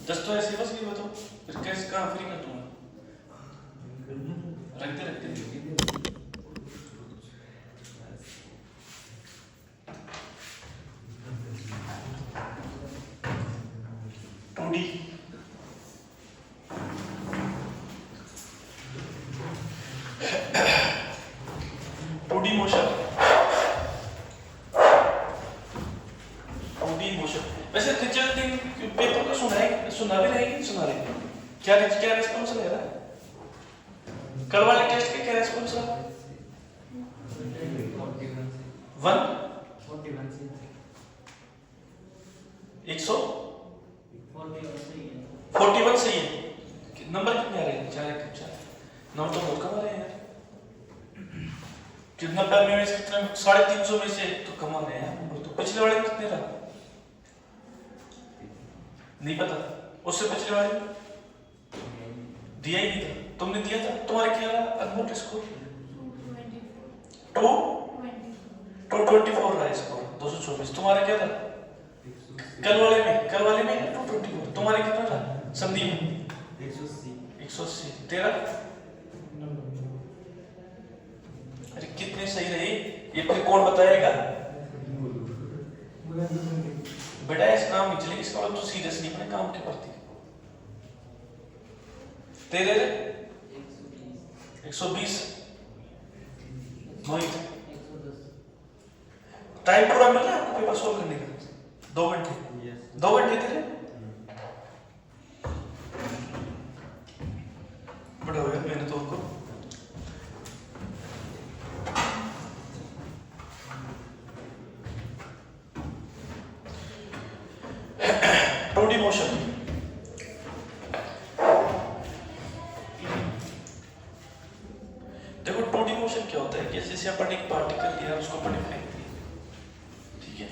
10 तो ऐसे बस नहीं बताओ, फिर कैसे कहाँ फ्री कर दूंगा, रखते रखते 2D 2D motion, 2D motion. वैसे रिचर्ड पेपर को सुना भी रहेगी, सुना रहे क्या रेस्पॉन्स ले रहा है? कल वाले टेस्ट के क्या रेस्पॉन्स रहा? 141 सही है। नंबर कितने आ रहे हैं? 4 नंबर तो बहुत कम आ रहे हैं यार। कितना टाइम में कितना 350 में से तो कम आ रहे हैं नंबर। तो पिछले वाले में कितने रहा नहीं पता, उससे पिछले वाले में दिया ही नहीं था, तुमने दिया था। तुम्हारे क्या रहा अनमोल स्कोर? 224 रहा स्कोर, 224। तुम्हारा क्या था कल वाले में 224। तुम्हारे कितना रहा संदीप? 180। तेरा? अरे कितने सही रहे ये फिर कौन बताएगा बेटा? इस काम में चले, इसका मतलब तो सीरियस नहीं अपने काम के प्रति। तेरे 120। मोहित टाइम पूरा मिल रहा है आपको पेपर सॉल्व करने का? 2 घंटे 2 घंटे तेरे बड़ा हो गया। मैंने तो उनको टूडी मोशन। देखो टूडी मोशन क्या होता है कि जैसे अपन एक पार्टिकल लिया उसको अपन फेंक दिया, ठीक है?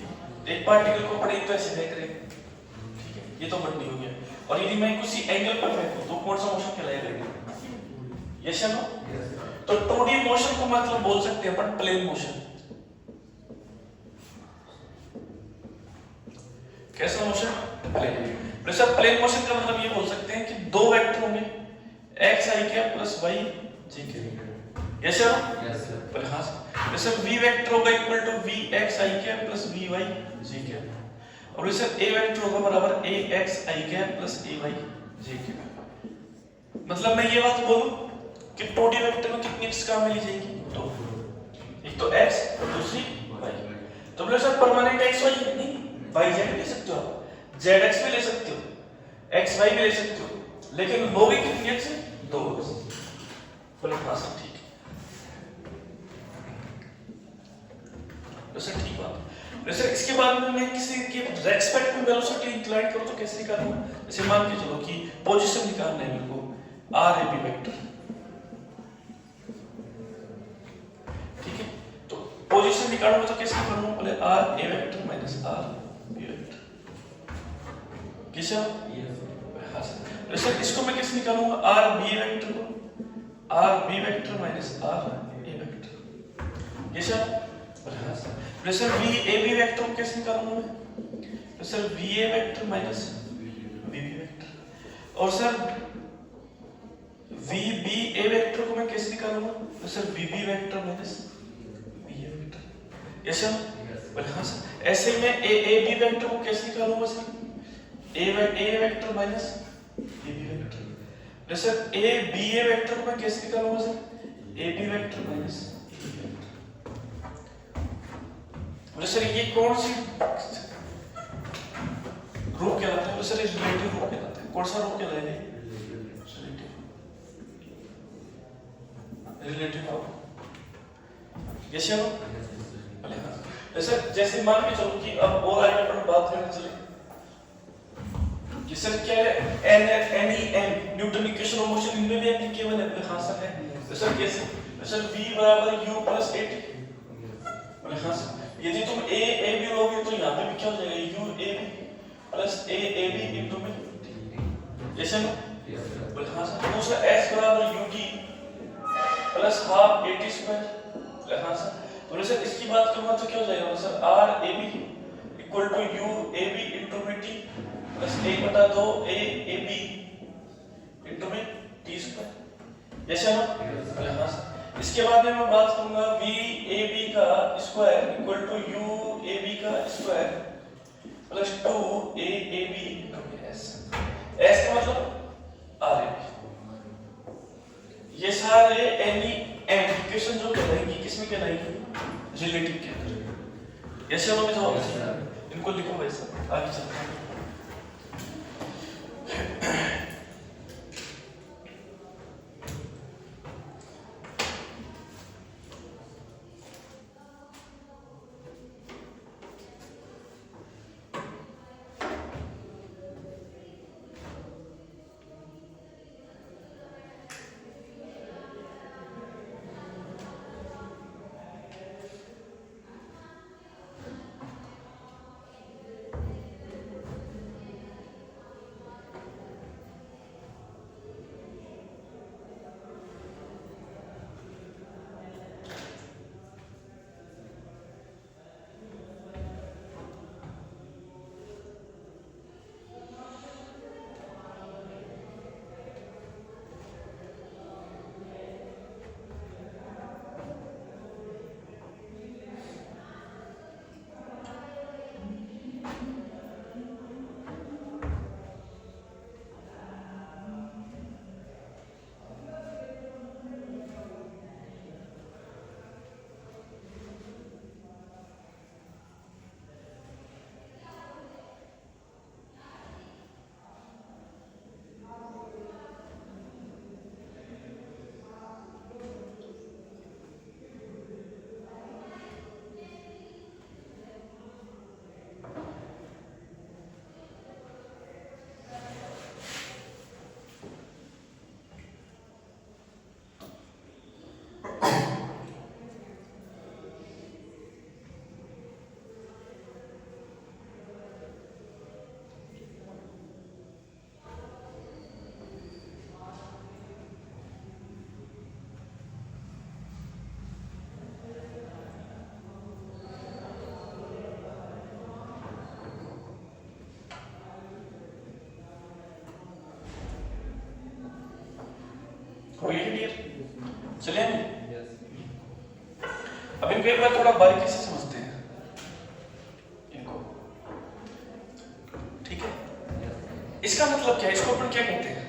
एक पार्टिकल को अपन तो ऐसे फेंक रहे, ठीक है? ये तो बंडी हो गया। और यदि मैं किसी एंगल पर फेंकूं तो कौन सा मोशन कहलाएगा? यस या नो? तो टूडी मोशन को मतलब बोल सकते हैं अपन प्लेन मोशन। कैसा मोशन? प्लेन। जैसे प्लेन मोशन का मतलब ये बोल सकते हैं कि 2 वेक्टर होंगे x i cap plus y j cap. Yes या नो? Yes sir. पर हां जैसे v वेक्टर होगा equal to v x i cap plus v y j cap. और जैसे a वेक्टर होगा बराबर a x i cap plus a y j cap. मतलब मैं ये बात बोलूं कि 2D वेक्टर में कितनी x काम में ली जाएगी? 2। एक तो x और दूसरी y। तो बोले सर परमानेंट x y नहीं, y z ले सकते हो आप, zx भी ले सकते हो, xy भी ले सकते हो, लेकिन लोगे कितनी x है? 2। बोले हां सर ठीक है। वैसे ठीक बात। वैसे इसके बाद में मैं किसी के रेस्पेक्ट में वेलोसिटी इंक्लाइन करूं तो कैसे निकालूंगा? जैसे मान के चलो कि पोजीशन निकालना है मेरे को r a b वेक्टर, ठीक है? तो पोजीशन निकालूंगा तो कैसे निकालूंगा? बोले r a vector minus r b vector. किसा? हाँ सर। वैसे इसको मैं कैसे निकालूंगा? r b वेक्टर को r b vector minus r a vector. किसा? हाँ सर। वैसे v a b वेक्टर को कैसे निकालूंगा मैं? वैसे v a vector minus v b vector. और sir v b a vector को मैं कैसे निकालूंगा? वैसे v b vector minus v a vector. Yes sir? हाँ सर। ऐसे ही मैं a b वेक्टर को कैसे निकालूंगा sir? a vector minus b b vector. जैसे a b a वेक्टर को मैं कैसे निकालूंगा sir? a b vector minus b b vector. Sir ये कौन सी रूप कहलाता है? सर रिलेटिव रूप कहलाता है। कौन सा रूप कहलाएगा? रिलेटिव रूप। यस या नो? जैसे जैसे मान के चलो कि अब और आगे अपन बात करने चले कि सर क्या है an Newton equation of motion इनमें भी एप्लीकेबल है? हां सर है। तो सर कैसे? सर v बराबर u प्लस at। बोले हां सर। यदि तुम a a b लोगे तो यहां पे भी क्या हो जाएगा? u a b plus a a b into में। जैसे ना? बोले हां सर। दूसरा s बराबर u d plus half at square. बोले हां सर। तो सर इसकी बात करूंगा तो क्या हो जाएगा sir? r a b equal to u a b into में t plus 1/2 A A B into में टी स्क्वायर, ऐसा ना। यहाँ से इसके बाद में मैं बात करूंगा वी ए बी का square equal to U A B का square plus 2 A A B S. S का मतलब आर ए बी। ये सारे एनी एंड इक्वेशन जो कहलाएंगी किसमें कहलाएंगी, रिलेटिव के अंदर। ऐसे हम जवाब इनको लिखो वैसा, आगे चलते हैं। हो गया क्लियर? चलिए अब इनको एक बार थोड़ा बारीकी से समझते हैं इनको, ठीक है? इसका मतलब क्या है, इसको अपन क्या कहते हैं?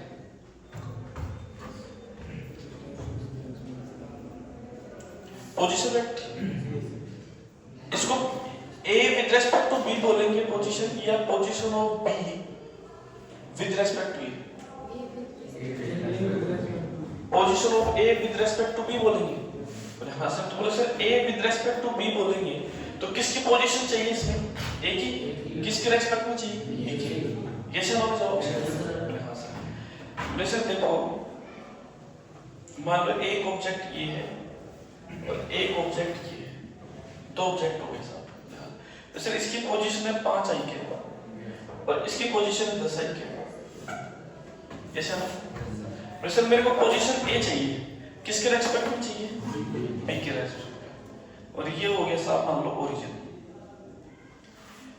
Position vector. इसको A with respect to B बोलेंगे पोजीशन, या position of B with respect to A। Position of A with respect to B बोलेंगे। हाँ सर, तो बोले sir A with respect to B बोलेंगे तो किसकी पोजीशन चाहिए इसमें? A की। किसके रेस्पेक्ट में चाहिए? A की। कैसे होगा जवाब? हाँ सर। बोले सर देखो, मान लो एक ऑब्जेक्ट ये है और एक ऑब्जेक्ट ये है, दो ऑब्जेक्ट हो गए साहब। तो सर इसकी पोजीशन है 5 आई के और इसकी पोजीशन है 10 आई के, ऐसा ना? तो सर मेरे को पोजीशन ए चाहिए, किसके रेस्पेक्ट में चाहिए? बी के रेस्पेक्ट। और ये हो गया साहब मान लो ओरिजिन।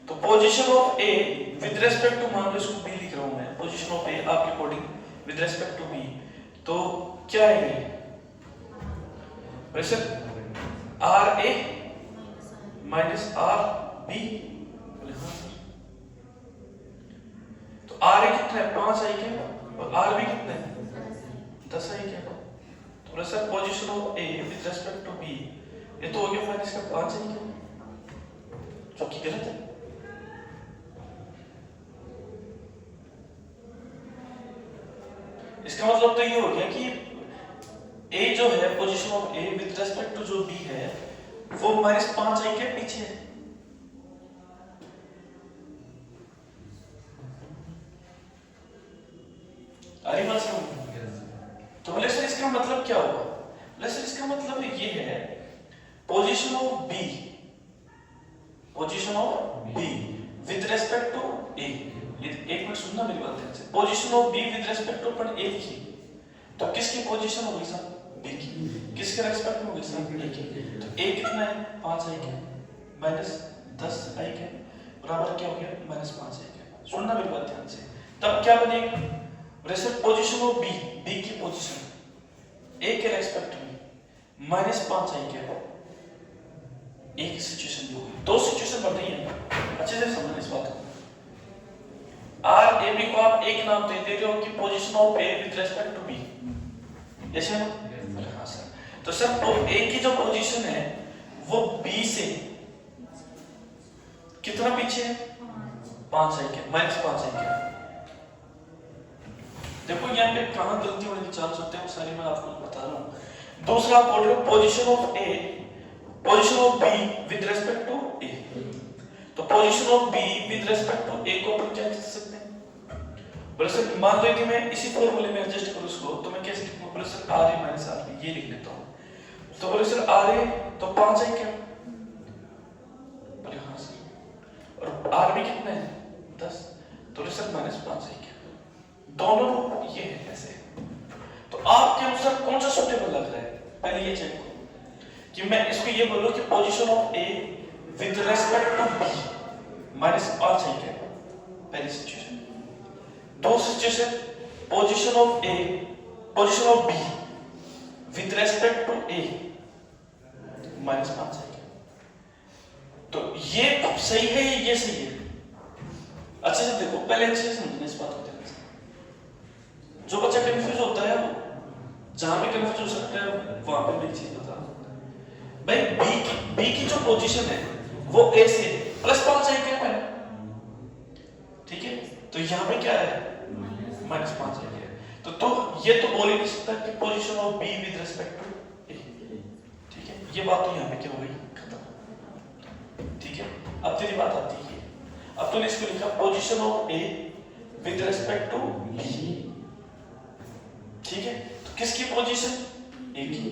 तो position of A with respect to, मान लो इसको बी लिख रहा हूं मैं, पोजीशन ऑफ ए आपके according with respect to B, तो क्या है ये? Sir R A minus R B. तो आर ए कितना है? 5 आई के, और आर बी कितना है? 10 आई के। तो sir position of A with respect to B, ये तो हो गया माइनस का 5 आई के, जो कि गलत है। इसका मतलब तो ये हो गया कि ए जो है position of A with respect to जो बी है वो -5 आई के पीछे है। अरे बात समझ? तो बोले सर इसका मतलब क्या होगा? बोले सर इसका मतलब ये है position of B, position of B with respect to A. एक मिनट सुनना मेरी बात ध्यान से। Position of B with respect to अपन ए की, तो किसकी पोजीशन होगी सर? बी की। किसके रेस्पेक्ट में होगी सर? ए की। तो ए कितना है? 5 आई के माइनस 10 आई के बराबर क्या हो गया? -5 आई के। सुनना मेरी बात ध्यान से। तब क्या बनेगा? Respect position of B, B की पोजीशन ए के रेस्पेक्ट में -5 आई क्या? एक सिचुएशन होगी, दो सिचुएशन बन रही है, अच्छे से समझना इस बात को। आर ए बी को आप एक नाम दे रहे हो कि position of A with respect to B, ऐसे है ना? हाँ सर। तो सर तो ए की जो पोजीशन है वो बी से कितना पीछे है? 5 आई क्या? -5 आई क्या? देखो यहाँ पे कहाँ गलती होने के चांस होते हैं वो सारी मैं आपको बता रहा हूँ। दूसरा आप बोल रहे हो position of A, position of B with respect to A. तो position of B with respect to A को अपन क्या लिख सकते हैं? बोले सर मान लो यदि मैं इसी फॉर्मूले में एडजस्ट करूँ इसको तो मैं कैसे लिखूंगा? बोले sir R A minus R B, ये लिख लेता हूँ। तो बोले सर आर ए तो 5 है क्या? बोले हाँ सर। और आर बी कितना है? 10। तो बोले सर -5 है क्या? दोनों ये है ऐसे। तो आपके अनुसार कौन सा सूटेबल लग रहा है? पहले ये चेक करो कि मैं इसको ये बोलूं कि position of A with respect to B -5 है क्या? पहली सिचुएशन। दो situation, position of A, position of B with respect to A -5 है क्या? तो ये सही है, ये सही है? अच्छे से देखो, पहले अच्छे से समझना इस बात को। जो बच्चा कंफ्यूज होता है वो जहां पे कंफ्यूज हो सकता है वहां पे भी चीज बता भाई। बी की जो पोजीशन है वो ए से +5 है क्या? ठीक है, तो यहां पे क्या है? -5 है। तो ये तो बोल ही नहीं सकता कि position of B with respect to A. ठीक है, ये बात तो यहां पे क्या हो गई? खत्म। ठीक है, अब तेरी बात आती है। अब तूने इसको लिखा position of A with respect to B. ठीक है, तो किसकी पोजीशन? ए की।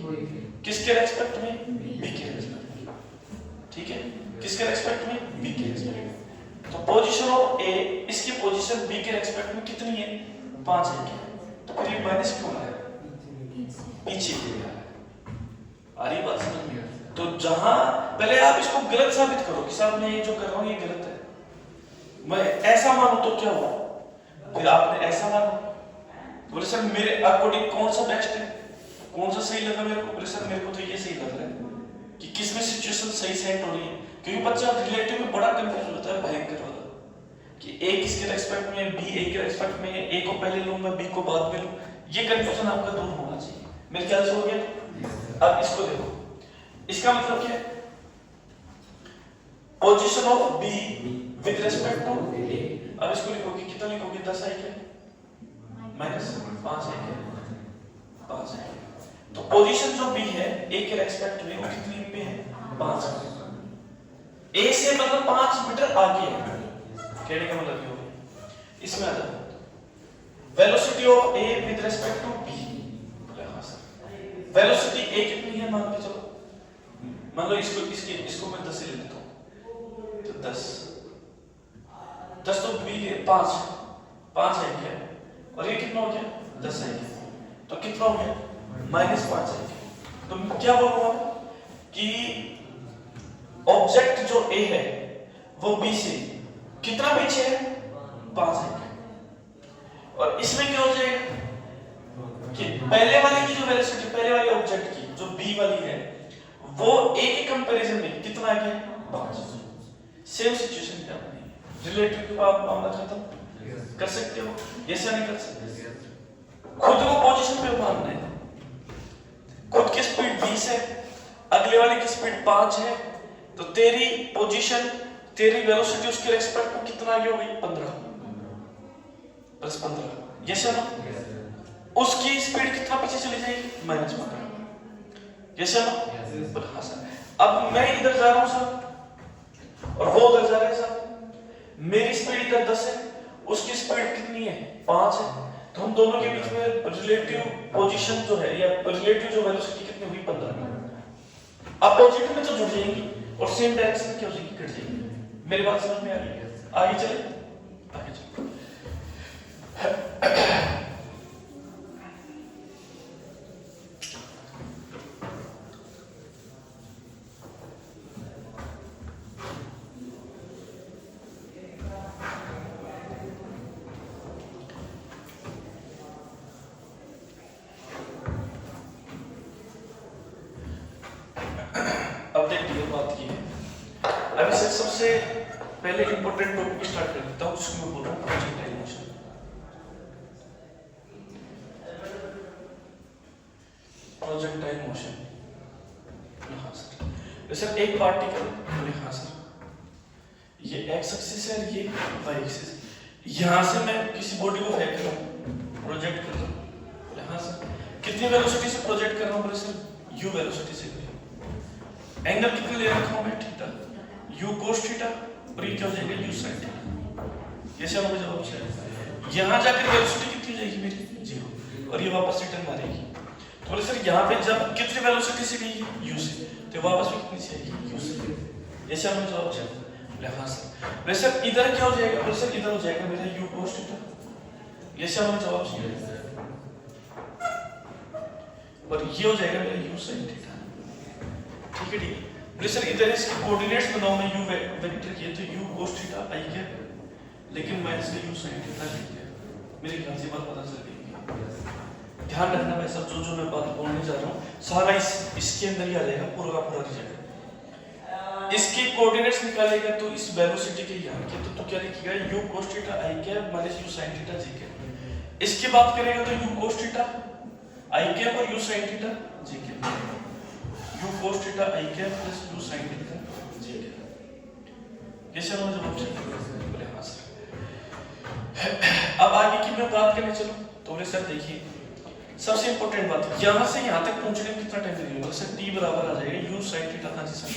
किसके रेस्पेक्ट में? बी के रेस्पेक्ट में। ठीक है, किसके रेस्पेक्ट में? बी के रेस्पेक्ट में। तो पोजीशन ऑफ ए, इसकी पोजीशन बी के रेस्पेक्ट में कितनी है? 5 है क्या? तो फिर ये माइनस क्यों आ रहा है? पीछे आ रही बात समझ में? तो जहां पहले आप इसको गलत साबित करो कि साहब मैं ये जो कर रहा हूं ये गलत है, मैं ऐसा मानू तो क्या हुआ? फिर आपने ऐसा माना, बोले सर मेरे अकॉर्डिंग कौन सा बेस्ट है, कौन सा सही लगा मेरे को? बोले सर मेरे को तो ये सही लग रहा है कि किसमें सिचुएशन सही सेट हो रही है। क्योंकि बच्चा रिलेटिव में बड़ा कंफ्यूज होता है, भयंकर वाला, कि ए किसके रेस्पेक्ट में है, बी ए के रेस्पेक्ट में है, ए को पहले लूंगा बी को बाद में लूं। ये कंफ्यूजन आपका दूर होना चाहिए। मेरे ख्याल से हो गया। अब इसको देखो, इसका मतलब क्या है? Position of B with respect to A. अब इसको लिखोगे, कितना लिखोगे? 10 है क्या? -5 है क्या? 5 है। तो पोजीशन जो बी है ए के रेस्पेक्ट में वो कितनी पे है? 5। ए से मतलब 5 मीटर आगे है। कहने का मतलब ये हो गया। इसमें आ जाओ, velocity of A with respect to B. हाँ सर, वेलोसिटी ए कितनी है? मान के चलो, मान लो इसको मैं 10 से ले लेता हूं। तो 10 तो बी है 5 है क्या? और ये कितना हो गया? 10 है क्या? तो कितना हो गया? -5 है क्या? तो क्या बोलूंगा कि ऑब्जेक्ट जो ए है वो बी से कितना पीछे है? 5 है क्या? और इसमें क्या हो जाएगा कि पहले वाले की जो वेलोसिटी, पहले वाले ऑब्जेक्ट की जो बी वाली है वो ए के कंपैरिजन में कितना आ गया? 5। सेम सिचुएशन क्या बनेगी? रिलेटिव के बाद मामला खत्म कर सकते हो, ऐसा नहीं कर सकते। खुद को पोजीशन पे मानना है, खुद की स्पीड 20 है, अगले वाले की स्पीड 5 है, तो तेरी पोजीशन, तेरी वेलोसिटी उसके रेस्पेक्ट में कितना आगे हो गई? 15 + 15, यस ना? उसकी स्पीड कितना पीछे चली जाएगी? -15, यस ना? हाँ सर। अब मैं इधर जा रहा हूं सर और वो उधर जा रहा है सर, मेरी स्पीड इधर 10 है, उसकी स्पीड कितनी है? 5 है। तो हम दोनों के बीच में रिलेटिव पोजीशन जो है या रिलेटिव जो वेलोसिटी कितनी हुई? 15। अब पॉजिटिव में तो जुड़ जाएंगी और सेम डायरेक्शन में क्या हो जाएगी? कट जाएगी। मेरी बात समझ में आ रही है? आगे चले, आगे चलो। वैसे सबसे पहले इंपॉर्टेंट टॉपिक स्टार्ट कर देता हूँ जिसको मैं बोल रहा हूँ प्रोजेक्टाइल मोशन। प्रोजेक्टाइल मोशन, हाँ सर। सर एक पार्टिकल, हाँ सर, ये एक्स एक्सिस है, ये वाई एक्सिस। यहाँ से मैं किसी बॉडी को फेंक रहा हूँ, प्रोजेक्ट कर रहा हूँ, हाँ सर। कितनी वेलोसिटी से प्रोजेक्ट कर रहा हूँ बोले सर? यू वेलोसिटी से। एंगल कितने ले रखा हूँ मैं? थीटा, यू कोस थीटा, और ये क्या हो जाएगा? You sine theta. ये सब हमें जवाब चाहिए। यहाँ जाकर वेलोसिटी कितनी हो जाएगी मेरी? 0, और ये वापस रिटर्न मारेगी। तो बोले सर यहाँ पे जब कितनी वेलोसिटी से गई? यू से, तो वापस भी कितनी से आएगी? यू से। ये सब हमें जवाब चाहिए। हाँ सर। बोले सर इधर क्या हो जाएगा? बोले सर इधर हो जाएगा मेरा यू कोस थीटा। ये सब हमें जवाब चाहिए। और ये हो जाएगा मेरा यू साइन थीटा। ठीक है, ठीक है। बोले सर इधर इसके कोऑर्डिनेट्स बनाओ मैं यू वेक्टर किए तो यू कोस थीटा आई क्या, लेकिन माइनस का यू साइन थीटा लिख दिया। मेरे ख्याल से बात पता चल गई। ध्यान रखना भाई सब, जो मैं बात बोलने जा रहा हूँ सारा इसके अंदर ही आ जाएगा, पूरा का पूरा रिजल्ट। इसके कोऑर्डिनेट्स निकालेगा तो इस वेलोसिटी के यहाँ के तो क्या लिखेगा? U cos theta I cap minus U sine theta J cap. इसकी बात करेगा तो U cos theta I cap और U sine theta J cap. U cos theta I cap plus U sine theta J cap. ये सब मुझे जवाब चाहिए। बोले हाँ सर। अब आगे की मैं बात करने चलूं तो बोले सर देखिए सबसे इंपॉर्टेंट बात, यहाँ से यहाँ तक पहुंचने में कितना टाइम लगेगा? सर टी बराबर आ जाएगा यू साइन थीटा था जी सर,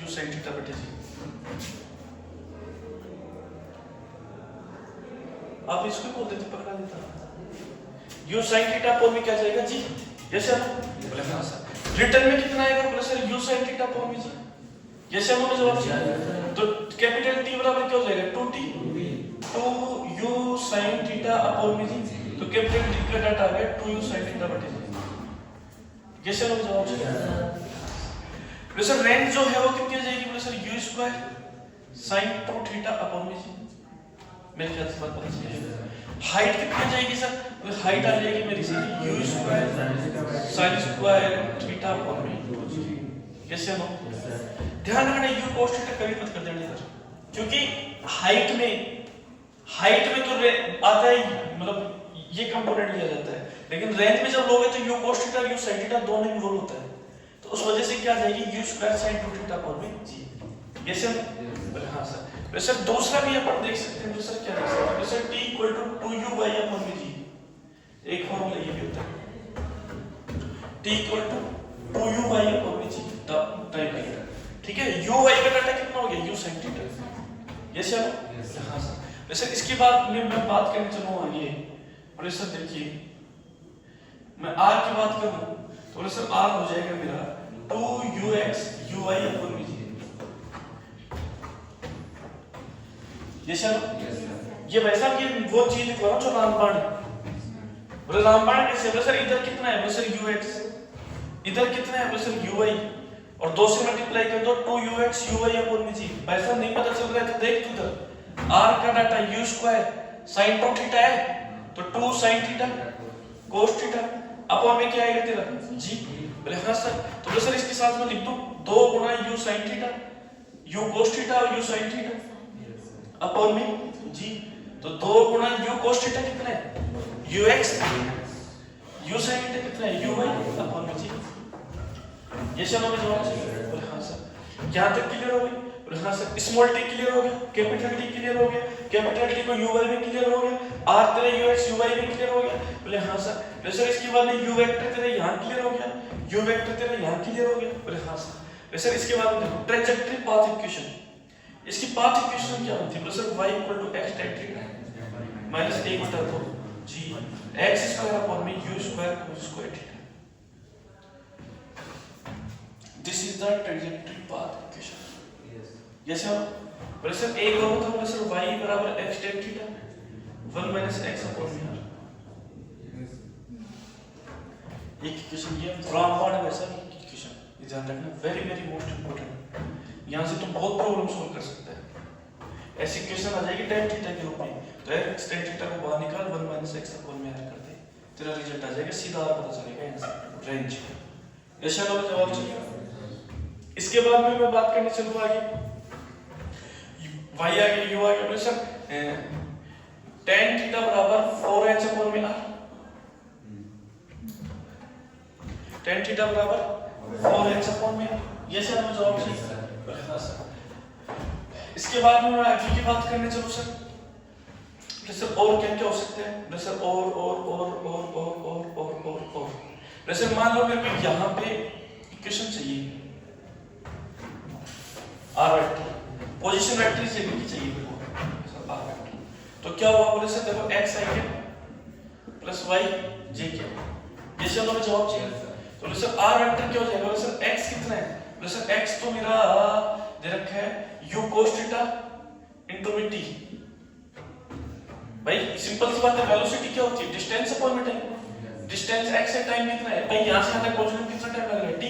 यू साइन थीटा बटे जी। आप इसको बोलते थे, पकड़ा देता यू साइन थीटा अपॉन में क्या जाएगा जी? Yes sir. बोले हाँ सर। रिटर्न में कितना आएगा? बोले sir you sine theta upon में जी। यस सर, हमें जवाब चाहिए। तो कैपिटल टी बराबर क्या हो जाएगा? 2t, 2 you sine theta upon में जी। तो कैपिटल टी का डाटा आ गया 2 यू साइन थीटा बटे जी। यस सर, हमें जवाब चाहिए। बोले सर रेंज जो है वो कितनी हो जाएगी? बोले sir you square sine 2 theta upon में जी। मेरे ख्याल से बात पता चली। हाइट कितनी हो जाएगी सर? हाइट आ जाएगी मेरी sir you square sine square theta upon में। कैसे नो? ध्यान रखना यू कोस थीटा कभी मत कर देना सर, क्योंकि हाइट में तो आता है, मतलब ये कंपोनेंट लिया जाता है, लेकिन रेंज में जब लोगे तो U cos theta you sine theta दोनों इन्वॉल्व होता है। तो उस वजह से क्या आ जाएगी? You square sine 2 theta upon में जी। कैसे? बोले हाँ सर। तो सर दूसरा भी अपन देख सकते हैं। तो सर क्या देख सकते हैं? Sir t equal to 2u y upon में जी। एक फॉर्मूला ये भी होता है, t equal to 2u y upon में जी टाइप करेंगे। ठीक है, u y का डाटा कितना हो गया? u sin theta. ये सर हाँ सर। सर इसके बाद मैं बात करने चलूँ आगे। बोले सर देखिए मैं r की बात करूँ तो बोले सर r हो जाएगा मेरा 2ux uy अपॉन में जी। ये सर ये वैसा ये वो चीज लिख रहा हूं जो रामबाण है। बोले रामबाण कैसे? बोले सर इधर कितना है? बोले सर ux, इधर कितना है? बोले सर uy, और 2 से मल्टीप्लाई कर दो 2ux uy अपॉन में जी। वैसा नहीं पता चल रहा है तो देख तू इधर r का data u square sin 2 theta है तो 2 sin theta cos theta upon में क्या आएगा तेरा जी। बोले हाँ सर। तो बोले सर इसके साथ में लिख दूं 2 गुना u sin theta u cos theta और u sin थीटा अपॉन में जी। तो 2 गुना u cos थीटा कितना है? ux, u sin थीटा कितना है? uy अपॉन में जी। ये चलो मैं जवाब चाहिए। बोले हाँ सर। यहाँ तक क्लियर हो गई? बोले हाँ सर। स्मॉल टी क्लियर हो गया, कैपिटल टी क्लियर हो गया, कैपिटल टी को uy में क्लियर हो गया, r तेरा ux uy में क्लियर हो गया। बोले हाँ सर। बोले सर इसके बाद में u वेक्टर तेरा यहाँ क्लियर हो गया, u वेक्टर तेरा यहाँ क्लियर हो गया। बोले हाँ सर। बोले सर इसके बाद में देखो ट्रैजेक्टरी पाथ इक्वेशन, इसकी पाथ इक्वेशन क्या होती है? बोले sir y equal to x tan theta minus 1 बटा 2 जी x स्क्वायर अपॉन में u square cos square theta. This is the trajectory path equation. Yes sir. बोले सर एक और होता है, बोले सर y बराबर x tan theta 1 minus x upon में r। एक इक्वेशन ये रामबाण वैसा इक्वेशन, ये ध्यान रखना, वेरी वेरी मोस्ट इंपोर्टेंट। यहाँ से तुम बहुत प्रॉब्लम सॉल्व कर सकते हैं। ऐसी इक्वेशन आ जाएगी tan थीटा के रूप में, तो x tan थीटा को बाहर निकाल 1 माइनस x अपॉन में r कर दे, तेरा रिजल्ट आ जाएगा, सीधा r पता चलेगा आंसर रेंज। ऐसा लोग जवाब चाहिए। इसके बाद में मैं बात करने चलूंगा आगे y आ गया u आ गया बोले सर tan थीटा बराबर 4h अपॉन में r, tan थीटा बराबर 4h अपॉन में r, ये सर हमें जवाब चाहिए। हाँ सर इसके बाद में आगे की बात करने चलो सर। सर और क्या क्या हो सकते हैं सर, और जैसे मान लो मेरे को यहाँ पे इक्वेशन चाहिए r वेक्टर, पोजीशन वेक्टर से भी चाहिए मेरे को सर r वेक्टर। तो क्या हुआ बोले सर देखो x i के प्लस y j के, ये सब हमें जवाब चाहिए। तो बोले सर r वेक्टर क्या हो जाएगा बोले सर x कितना है, बोले सर x तो मेरा दे रखा है u cos थीटा इनटू में t। भाई सिंपल सी बात है, वेलोसिटी क्या होती है डिस्टेंस अपॉन में टाइम, डिस्टेंस x है टाइम कितना है भाई, यहां से यहां तक पहुंचने में कितना टाइम लग रहा है t।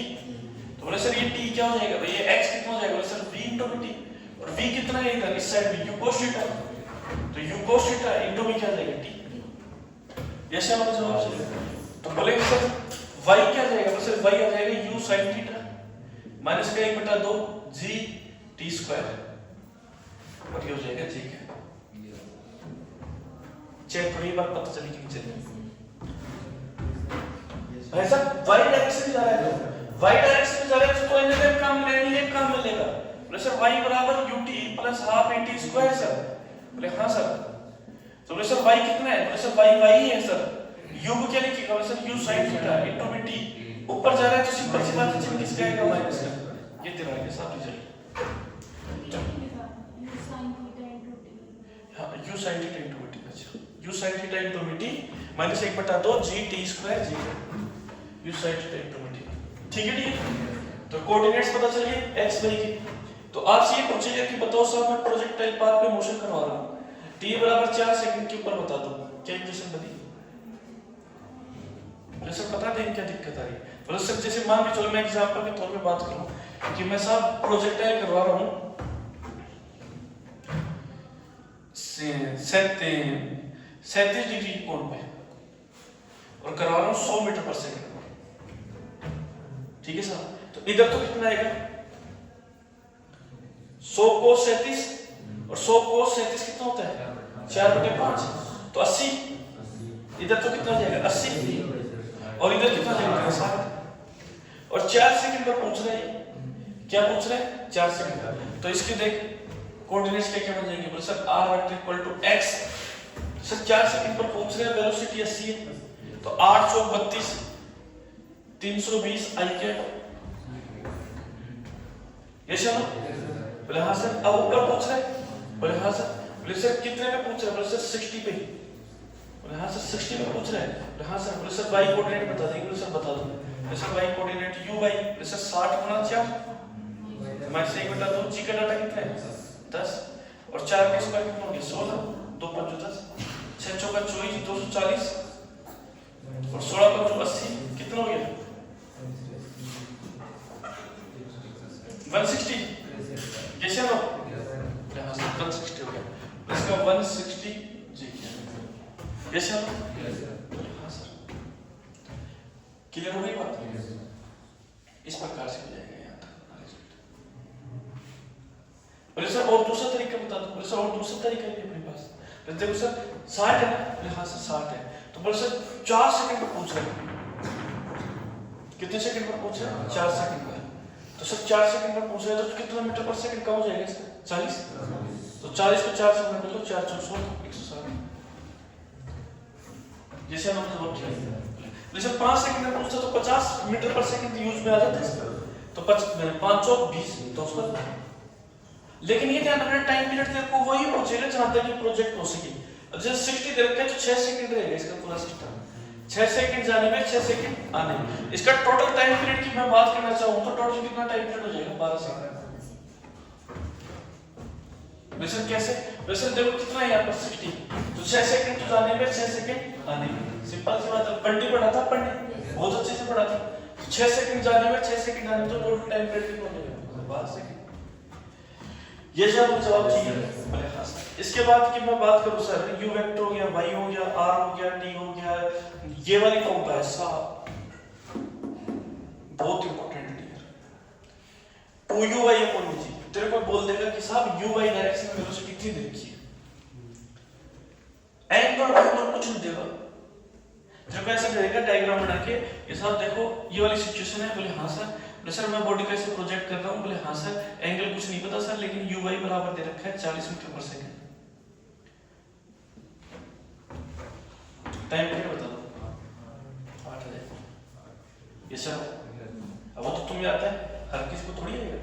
तो बोले सर ये t क्या हो जाएगा भाई, ये x कितना हो जाएगा बोले सर v इनटू t, और v कितना है इधर इस साइड में u cos थीटा, तो u cos थीटा इनटू में क्या जाएगा t। ऐसे हमारा जवाब चाहिए। तो बोलेंगे सर y क्या जाएगा बोले सर y आ जाएगा u sin थीटा माइनस का 1/2 g t स्क्वायर, और ये हो जाएगा j का। चेक थोड़ी बार पता चली कि नहीं चली भाई साहब, y डायरेक्शन में जा रहा है, y डायरेक्शन में जा रहा है तो इन्हें काम मिलेगा, ये काम मिलेगा बोले सर y बराबर ut plus half at square sir, बोले हाँ सर। तो बोले सर y कितना है बोले सर y ही है सर, u को क्या लिखिएगा बोले sir u sin theta into में t, ऊपर जा रहा है तो सिंपल सी बात है चिन्ह किसका आएगा माइनस का, ये तेरा आएगा साथ ही चलिए हाँ u sin थीटा इनटू में t, अच्छा u sin थीटा इनटू में t minus 1/2 g t square g u sin theta into में t, ठीक है ठीक। तो कोऑर्डिनेट्स पता चल गए x y के। तो आपसे ये पूछेगा कि बताओ सर मैं प्रोजेक्टाइल पाथ पे मोशन करवा रहा हूँ, t बराबर 4 सेकंड के ऊपर बता दो क्या इक्वेशन बनी। बोले सर बता दें क्या दिक्कत आ रही है। बोले सर जैसे मान के चलो मैं एग्जांपल के तौर पे बात करूं कि मैं साहब प्रोजेक्टाइल करवा रहा हूं 37 डिग्री कोण पे और करवा रहा हूं 100 मीटर पर सेकंड, ठीक है सर। तो इधर तो कितना आएगा 100 cos 37 और 100 cos 37 कितना होता है 4/5, तो 80, इधर तो कितना जाएगा 80 और इधर कितना जाएगा 60, और 4 सेकंड पर पूछ रहे हैं, क्या पूछ रहे हैं 4 सेकंड। तो इसके देख कोऑर्डिनेट्स क्या क्या बन जाएंगे बोले sir r vector equal to x, sir 4 second पर पूछ रहे हैं वेलोसिटी 80 है तो 8 चौक 32 320 i के, ये चलो बोले हाँ सर। अब ऊपर पूछ रहे बोले हाँ सर, बोले सर कितने में पूछ रहे बोले सर 60 पे, बोले हाँ सर 60 में पूछ रहे हैं, बोले हाँ सर। बोले सर y कोऑर्डिनेट बता देंगे, बोले सर बता दो, बोले sir y coordinate u y, बोले सर 60 गुना 4 माइनस 1/2 g का डाटा कितना है 10 और 4 के स्क्वायर कितना हो गया 16, 2 5 10, 6 चौका 24 240 और 16 5 80 कितना हो गया 160, कैसे हो यहाँ से 160 हो गया इसका 160 जी, कैसे हो हाँ सर क्लियर हो गई बात, इस प्रकार से हो जाएगा यहाँ तक। बोले सर और दूसरा तरीका बता दो, बोले सर और दूसरा तरीका भी अपने पास, तो देखो सर 60 है ना, बोले हाँ सर 60 है, तो बोले सर 4 सेकंड पर पूछ रहे हैं, कितने सेकंड पर पूछ रहे हैं 4 सेकंड पर, तो सर 4 सेकंड पर पूछ रहे हैं तो कितना मीटर पर सेकंड का हो जाएगा इसका 40, तो 40 को 4 से गुणा कर लो 4 4 16 160, जैसे हम जवाब चाहिए। जैसे 5 सेकंड में पूछता तो 50 मीटर पर सेकंड यूज में आ जाता है, तो 5 चौक 20 200, लेकिन ये ध्यान रखना टाइम पीरियड तेरे को वही पूछेगा जहां तक ये प्रोजेक्ट हो सके। अब जैसे 60 दे रखा है तो 6 सेकंड रहेगा इसका पूरा सिस्टम, 6 सेकंड जाने में 6 सेकंड आने में। इसका टोटल टाइम पीरियड की मैं बात करना चाहूं तो टोटल कितना टाइम पीरियड हो जाएगा 12 सेकंड। वैसे कैसे, वैसे देखो कितना है यहाँ पर 60, तो 6 सेकंड तो जाने में 6 सेकंड आने में, सिंपल सी बात है। पंडित पढ़ा था, पंडित बहुत अच्छे से पढ़ा था, 6 सेकंड जाने में 6 सेकंड आने में, तो टोटल टाइम पीरियड कितना हो जाएगा 12 सेकंड। ये जब जवाब चाहिए। इसके बाद की मैं बात करूं सर u वेक्टर हो गया, y हो गया, r हो गया, t हो गया, ये वाली फॉर्म का ऐसा बहुत इंपॉर्टेंट है यार। 2u y अपॉन g, तेरे को को बोल देगा कि साहब यू वाई डायरेक्शन में वेलोसिटी कितनी दे रखी है, एंगुलर एंगुलर कुछ नहीं देगा। तेरे को ऐसा करेगा डायग्राम बना के, ये साहब देखो ये वाली सिचुएशन है, बोले हाँ सर, बोले सर मैं बॉडी कैसे प्रोजेक्ट कर रहा हूँ, बोले हाँ सर एंगल कुछ नहीं पता सर, लेकिन यू वाई बराबर दे रखा है 40 मीटर पर सेकंड। टाइम क्या बता दो, 8 ये सर। अब वो तो तुम्हें आता है, हर किसी को थोड़ी आएगा।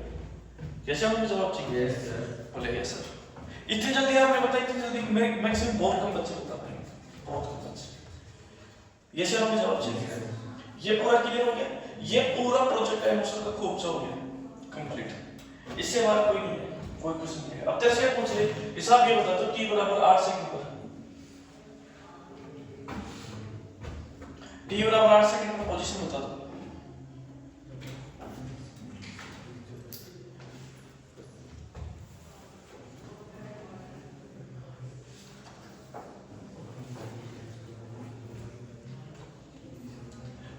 कैसे हमें जवाब चाहिए? Yes sir. बोले यस सर। इतनी जल्दी आपने बताया, इतनी जल्दी मैक्सिमम बहुत कम बच्चे बता पाएंगे, बहुत कम बच्चे। ये सर हमें जवाब चाहिए। ये पूरा क्लियर हो गया, ये पूरा प्रोजेक्ट एमोशन का खूब हो गया कंप्लीट। इससे हमारा कोई नहीं है, कोई कुछ नहीं है। अब तेरे से पूछ ले, हिसाब ये बता दो t बराबर 8 सेकंड पर, t बराबर 8 सेकंड पर पोजीशन बता दो।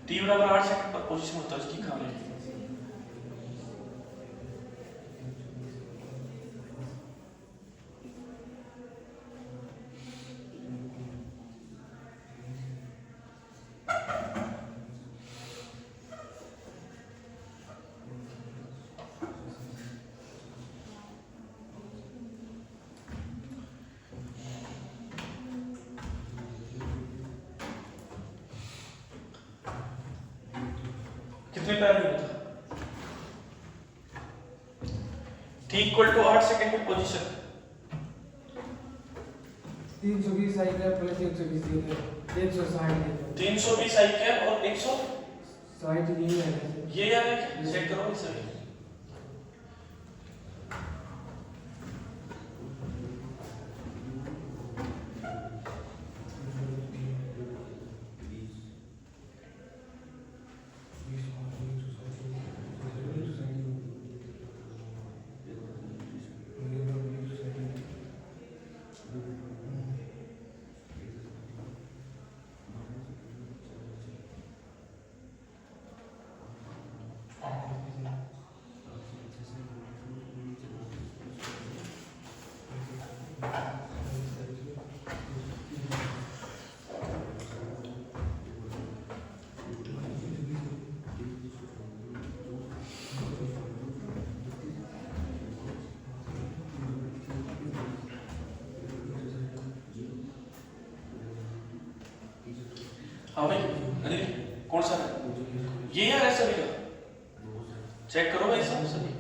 t बराबर 8 सेकंड पर पोजीशन होता है, इसकी कहां है? कितने टाइम में होता? t इक्वल टू 8 सेकंड की पोजीशन 320 साइकिल प्लस 120 160 320 साइकिल और 160 यही है। ये यार है, चेक करो इसे। हाँ भाई अनिल कौन सा है? ये यार है सभी का, चेक करो भाई सब सभी।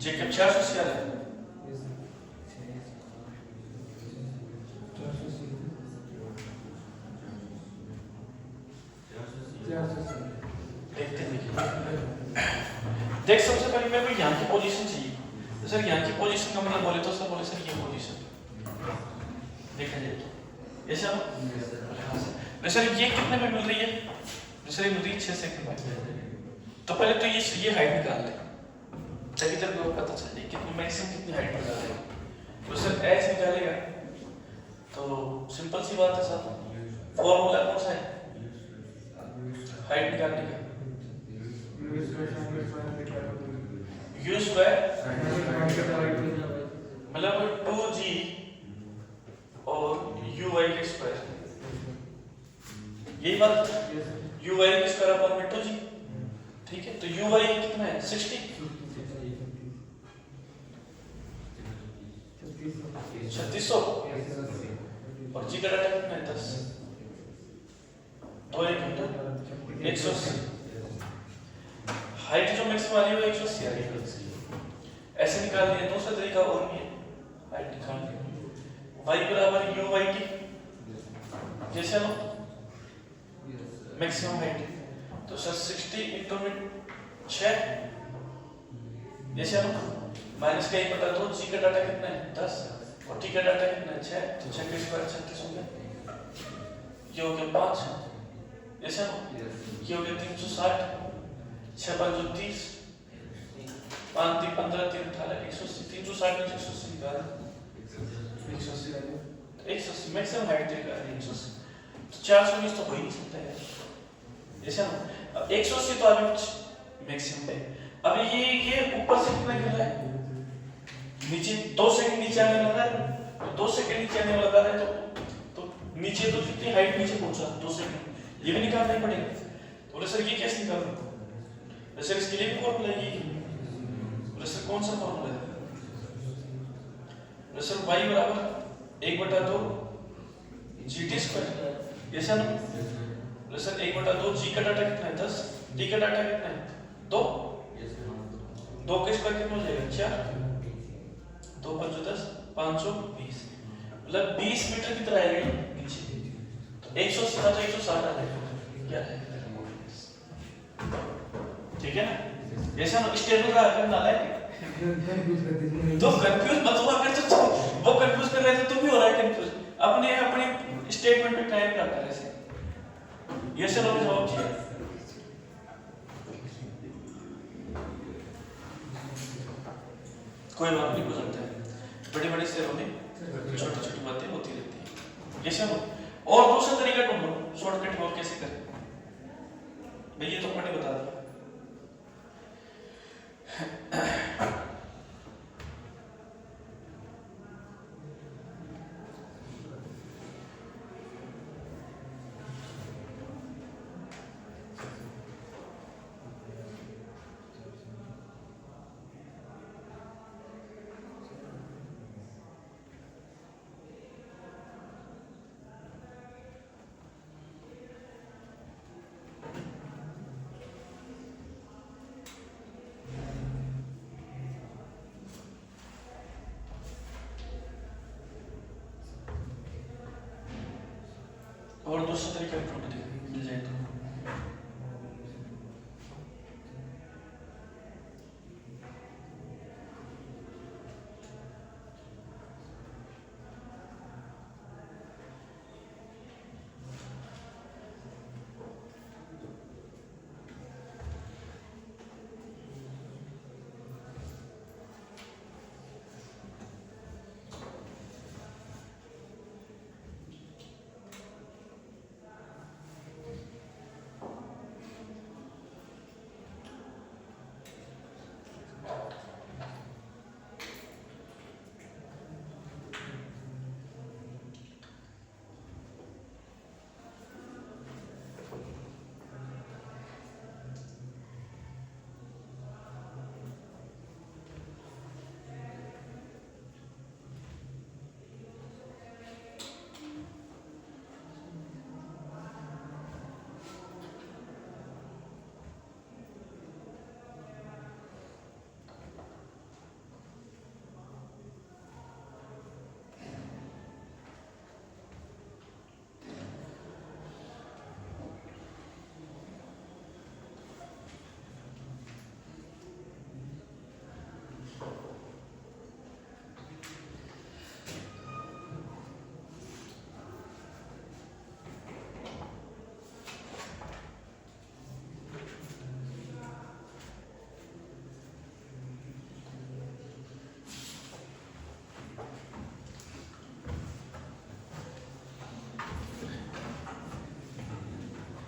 जेकब 400 है। देख सबसे पहले मेरे को यहाँ की पोजीशन चाहिए। तो सर यहाँ की पोजीशन का मतलब बोले तो सर बोले सर ये पोजीशन देखा जाए तो ऐसा हाँ सर ये कितने में मिल रही है? सर ये मिल रही है 6 सेकंड में। तो पहले तो ये हाइट निकाल ले ताकि तेरे को पता चल जाए कितनी मैक्सिमम कितनी हाइट निकाल लेगा। तो सर एच निकालेगा तो सिंपल सी बात है सर, फॉर्मूला कौन सा है हाइट निकालने का? u स्क्वायर मतलब 2g और uy के स्क्वायर, यही बात uy के स्क्वायर अपन में 2g। ठीक है, तो uy कितना है 60 3600 और g का डाटा कितना है 10 तो 180। हाइट जो मैक्सिमम आ रही है वो 180 आ रही है। ऐसे निकाल दिया। दूसरा तरीका और भी है हाइट निकालने का, y बराबर u y t जैसे लो मैक्सिमम हाइट तो सर 60 इंटू में 6 जैसे लो माइनस का 1/2 g का डाटा कितना है 10 और टी का डाटा कितना है 6, तो 6 के स्क्वायर 36 हो गया, ये हो गया 5, ऐसा ये हो गया 360, 6 5 30, 5 3 15 3 18 180, 360 में 180 निकाल 180 मैक्सिमम हाइट देगा 180, तो 420 तो हो ही नहीं सकता यार, ऐसा ना। अब 180 तो अभी मैक्सिमम है। अब ये ऊपर से कितना गिर रहा है, नीचे 2 सेकंड नीचे आने लगा है, तो 2 सेकंड नीचे आने लगा है, तो नीचे तो कितनी हाइट नीचे पहुंचा 2 सेकंड, ये भी निकालना ही पड़ेगा। बोले सर ये कैसे निकालूं, सर इसके लिए भी फॉर्मूला है, बोले सर कौन सा फॉर्मूला है, बोले सर y बराबर 1/2 gt स्क्वायर, ऐसा ना। बोले सर 1/2 g का डाटा कितना है 10, t का डाटा कितना है 2, 2 के स्क्वायर कितना हो जाएगा 4, 2 5 10 520, मतलब 20 मीटर की तरह आएगा नीचे, तो 180 था तो 160 आ जाएगा, क्या है ठीक है ना। जैसे हम स्टेबल का करना है तो कंफ्यूज मत हुआ कर, तो वो कंफ्यूज कर रहे थे तुम भी हो रहा है कंफ्यूज, अपने अपने स्टेटमेंट पे टाइम करता है ऐसे, ये से लोग जवाब चाहिए। कोई बात नहीं, हो सकता है बड़े बड़े शहरों में छोटी छोटी बातें होती रहती है, जैसे हम और दूसरा तरीका ढूंढो शॉर्टकट और कैसे करें भाई, ये तो मैंने बता दिया। और दूसरा तरीका भी ढूंढ मिल जाए तो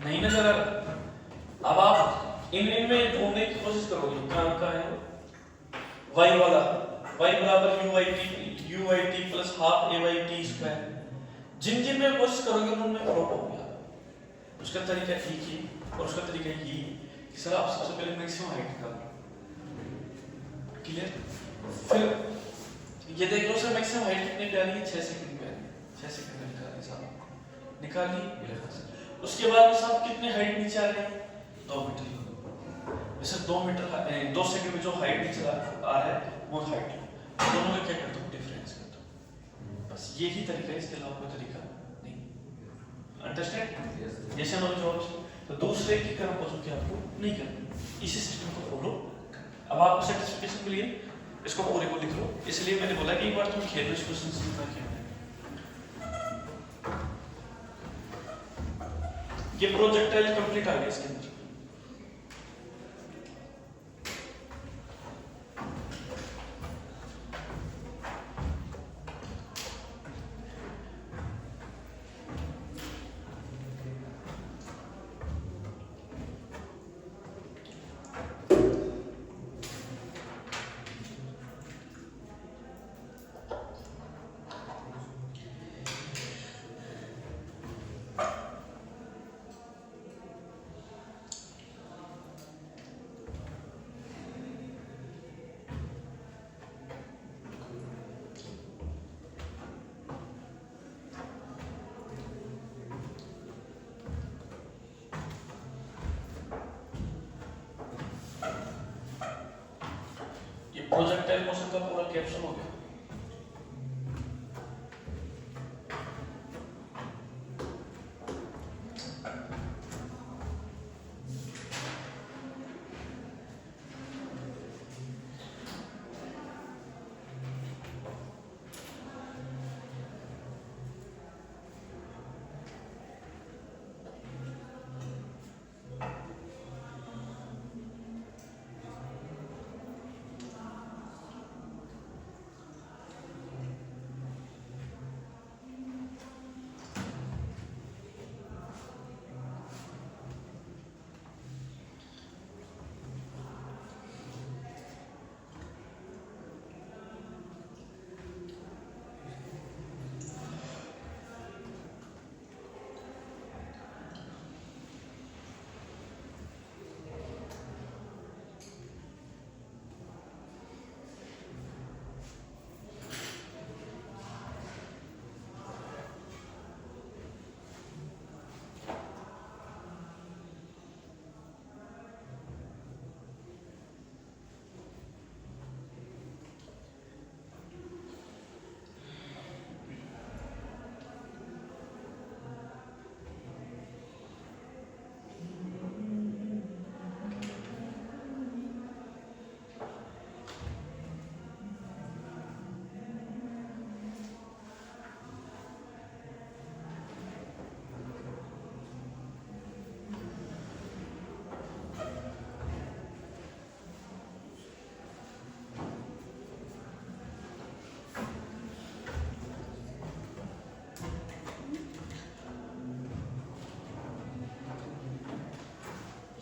नहीं नजर आ रहा। अब आप इनमें ढूंढने की कोशिश करोगे, कहाँ है y वाला, y बराबर uit प्लस हाफ ayt स्क्वायर, जिन जिन में कोशिश करोगे उनमें फ्लॉप हो गया। उसका तरीका ठीक ही और उसका तरीका ये कि सर आप सबसे पहले मैक्सिमम हाइट निकालो, क्लियर। फिर ये देख लो सर मैक्सिमम हाइट कितनी पे आ रही है 6 सेकंड पे, 6 सेकंड में निकाल साहब निकाल ली। उसके बाद में साहब कितने हाइट नीचे आ रहे हैं 2 मीटर, वैसे 2 मीटर 2 सेकंड में जो हाइट नीचे आ रहा है वो हाइट, दोनों में क्या करते हो डिफरेंस करते हो, बस यही तरीका है, इसके अलावा कोई तरीका नहीं। अंडरस्टैंड? जैसे हम जॉब तो दूसरे की तरफ पहुंचो कि आपको नहीं करना, इसी सिस्टम को फॉलो। अब आपको सेटिस्फिकेशन के लिए इसको पूरे को लिख लो, इसलिए मैंने बोला कि एक बार तुम खेल लो इस क्वेश्चन से जितना किया मैंने। ये प्रोजेक्टाइल कंप्लीट आ गया इसके अंदर। प्रोजेक्टाइल मोशन का पूरा कैप्शन हो गया।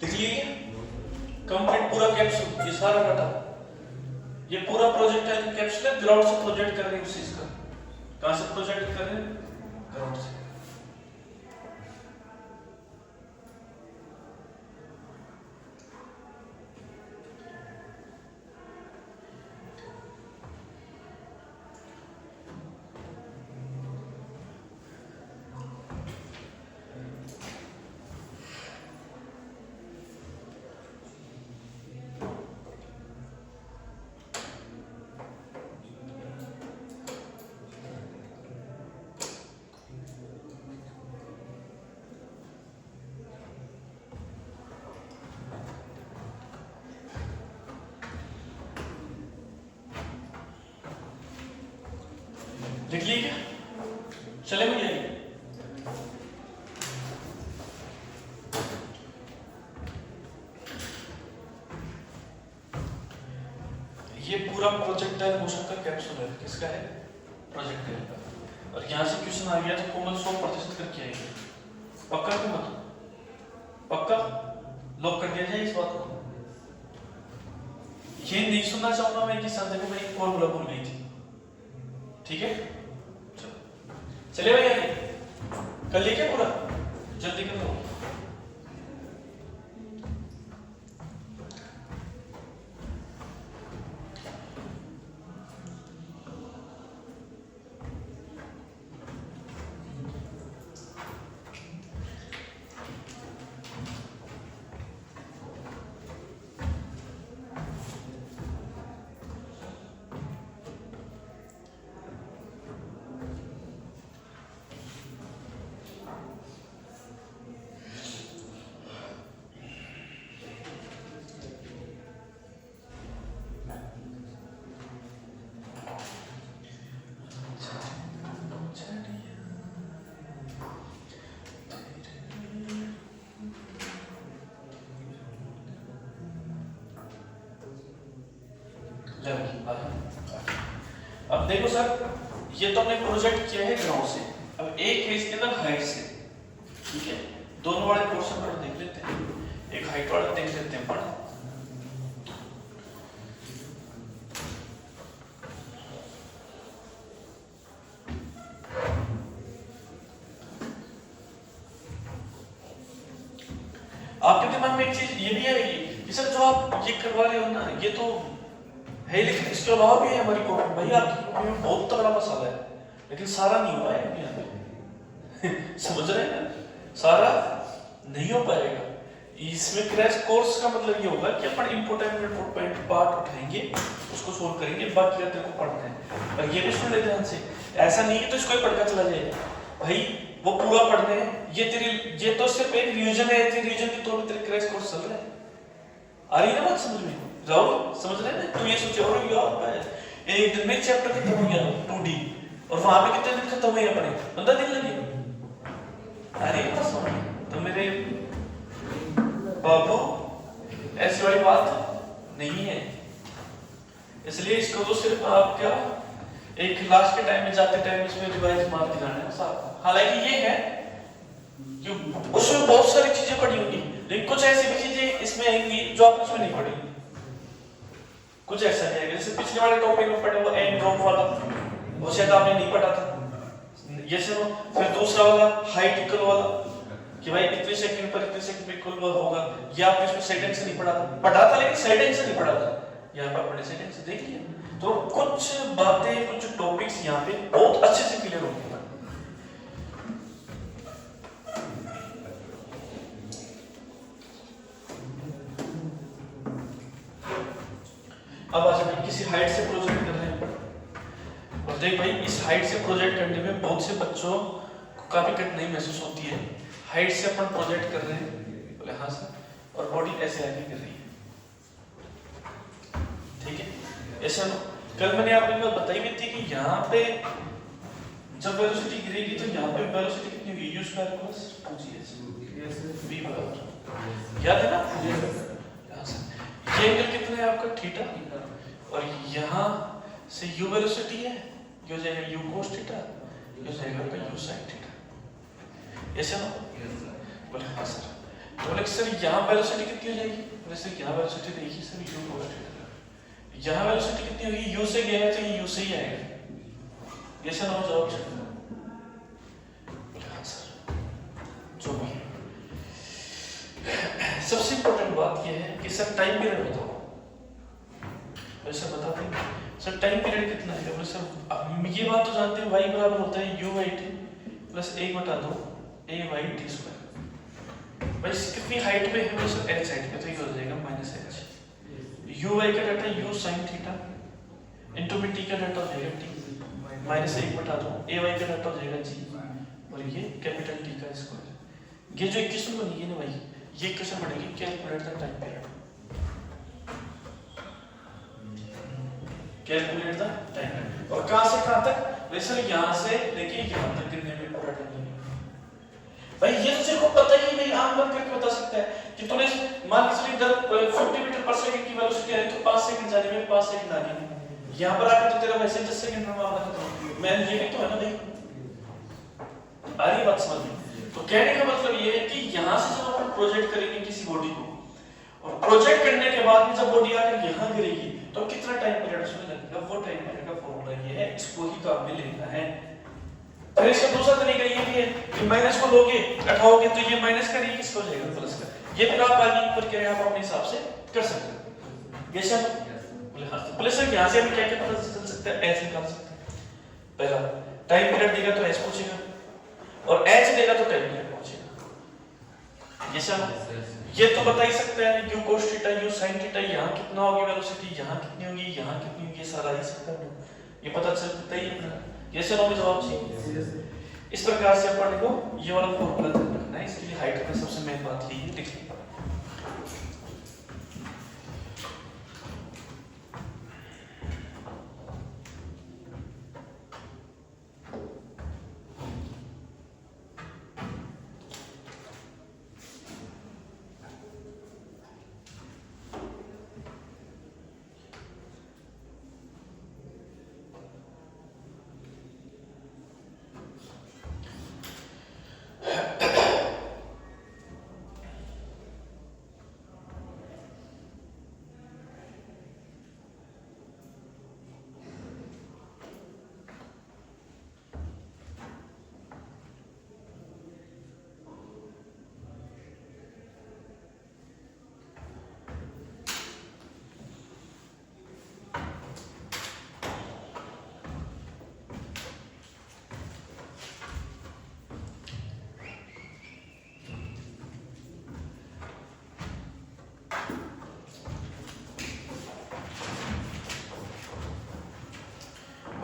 लिख लीजिए कंप्लीट पूरा कैप्सूल, ये सारा डाटा, ये पूरा प्रोजेक्टाइल कैप्सूल है, ग्राउंड से प्रोजेक्ट कर रहे हैं उस चीज का। कहां से प्रोजेक्ट कर रहे हैं? ग्राउंड से। लिख ली क्या? चले भैया ये पूरा प्रोजेक्टाइल मोशन का कैप्सूल है। किसका है? प्रोजेक्टाइल का। और यहां से क्वेश्चन आ गया तो कोमल 100% करके आएंगे। पक्का कोमल? पक्का लॉक कर दिया जाए इस बात को। ये नहीं सुनना चाहूंगा मैं कि संजय को मैं फॉर्मूला भूल गई थी। ठीक है, चले भाई आगे कर लिए क्या पूरा? जल्दी करो। अब देखो सर, ये तो हमने प्रोजेक्ट किया है ग्राउंड से, अब एक है इसके अंदर हाइट से, ठीक है। दोनों वाले पोर्शन पर देख लेते हैं, एक हाइट वाला देख लेते हैं पढ़ा। आपके दिमाग में एक चीज ये भी आएगी कि सर जो आप ये करवा रहे हो ना, ये तो है, लेकिन इसके अलावा भी है हमारी कॉपी। भाई आपकी कॉपी में बहुत तगड़ा मसाला है, लेकिन सारा नहीं हुआ है यहाँ पे समझ रहे हैं ना, सारा नहीं हो पाएगा। इसमें क्रैश कोर्स का मतलब ये होगा कि अपन इंपोर्टेंट पार्ट उठाएंगे, उसको सोल्व करेंगे, बाकी का तेरे को पढ़ना है। और ये भी सुन ले ध्यान से, ऐसा नहीं है तो इसको ही पढ़कर चला जाएगा भाई, वो पूरा पढ़ने है। ये तो सिर्फ एक रिवीजन है, रिवीजन के तौर पे तेरे क्रैश कोर्स चल रहा है। आ रही है ना बात समझ में? राहुल समझ रहे हैं? तू ये सोचे और यार एक दिन में चैप्टर खत्म हो गया 2D, और वहां पे कितने दिन खत्म हुए अपने? 15 दिन लगे। अरे बस तो मेरे बाबू ऐसी वाली बात नहीं है, इसलिए इसको तो सिर्फ आप क्या एक लास्ट के टाइम में जाते टाइम इसमें रिवाइज मार के जाना है साथ। हालांकि ये है कि उसमें बहुत सारी चीजें पढ़ी होंगी, लेकिन कुछ ऐसी भी चीजें इसमें आएंगी जो आप उसमें नहीं पढ़ी। कुछ ऐसा नहीं है, जैसे पिछले वाले टॉपिक में पढ़े वो एंड ड्रॉप वाला, वो शायद आपने नहीं पढ़ा था। ये सुनो, फिर दूसरा वाला हाइट इक्वल वाला कि भाई इतने सेकंड पर इतने सेकंड पे इक्वल होगा, या आपने इसमें सेकंड से नहीं पढ़ा था, लेकिन सेकंड से नहीं पढ़ा था, यहाँ पर अपने सेकंड से देख लिया। तो कुछ बातें, कुछ टॉपिक्स यहाँ पे बहुत अच्छे से क्लियर होंगे। अब आज हम किसी हाइट से प्रोजेक्ट कर रहे हैं, और देख भाई इस हाइट से प्रोजेक्ट करने में बहुत से बच्चों को काफी कठिनाई महसूस होती है। हाइट से अपन प्रोजेक्ट कर रहे हैं, बोले हाँ सर, और बॉडी ऐसे आगे कर रही है, ठीक है। ऐसा कल मैंने आपको बात बताई भी थी कि यहाँ पे जब वेलोसिटी गिरेगी तो यहाँ पे वेलोसिटी कितनी होगी? u square plus 2gs v बराबर, याद है ना? यहाँ से ये एंगल कितना है आपका? थीटा, और यहाँ से u वेलोसिटी है, ये हो जाएगा u cos थीटा, ये हो जाएगा आपका u sin थीटा। ऐसा ना? बोले हाँ सर। तो बोले सर यहाँ वेलोसिटी कितनी हो जाएगी? बोले सर यहाँ वेलोसिटी देखिए सर u cos थीटा, यहाँ वेलोसिटी कितनी होगी? u से गया तो ये u से ही आएगा। ऐसा ना हो जवाब? बोले हाँ सर। जो भी सबसे इंपॉर्टेंट बात यह है कि सर टाइम पीरियड बताओ। वैसे बताते हैं सर टाइम पीरियड कितना है? बोले सर हम ये बात तो जानते हैं y बराबर होता है u by T plus 1/2 a by T square. भाई कितनी हाइट पे है? सर h हाइट पे, तो ये हो जाएगा -h। u y का data u sin theta into में t का डाटा हो जाएगा t -1/2 a y का डाटा हो जाएगा g, और ये कैपिटल T का स्क्वायर। ये जो इक्वेशन बनी है ना भाई, ये इक्वेशन बनेगी calculate the time period. Calculate the time period, और कहां से कहां तक? वैसे यहाँ से लेके यहाँ तक कितने में पूरा टाइम लगेगा? भाई ये तो सिर्फ पता ही नहीं, आम बात करके बता सकता है कि तूने मान के चलिए 50 मीटर पर सेकंड की वेलोसिटी है तो 5 सेकंड जाने में 5 सेकंड आने में, यहाँ पर आकर तो तेरा वैसे 10 सेकंड में मामला खत्म। मैं ये भी तो है ना, देख आ रही बात समझ में? तो कहने का मतलब ये है कि यहाँ से जब अपन प्रोजेक्ट करेंगे किसी बॉडी को, और प्रोजेक्ट करने के बाद में जब बॉडी आकर यहाँ गिरेगी तो कितना टाइम पीरियड उसमें लगेगा, वो टाइम पीरियड का फॉर्मूला ये है, इसको ही काम में लेना है। फिर इसका दूसरा तरीका ये भी है कि माइनस को लोगे उठाओगे तो ये माइनस का ये किसको हो जाएगा? प्लस का। ये फिर आप आगे ऊपर के आप अपने हिसाब से कर सकते हो। ये सब बोले हाँ प्लस है, यहाँ से हम क्या क्या पता चल सकता है? ऐसे कर सकते हैं। पहला टाइम पीरियड देगा तो एच पूछेगा, और एच देगा तो टाइम पीरियड पूछेगा। ये सब ये तो बता ही सकता है u cos theta u sin theta, यहाँ कितना होगी वेलोसिटी, यहाँ कितनी होगी, यहाँ कितनी होगी, सारा ही सकता है, ये पता चल सकता ही है। ये से नो में जवाब चाहिए। इस प्रकार से अपन को ये वाला फॉर्मूला रखना है, इसके लिए हाइट का सबसे मेन बात यही है, लिख लें।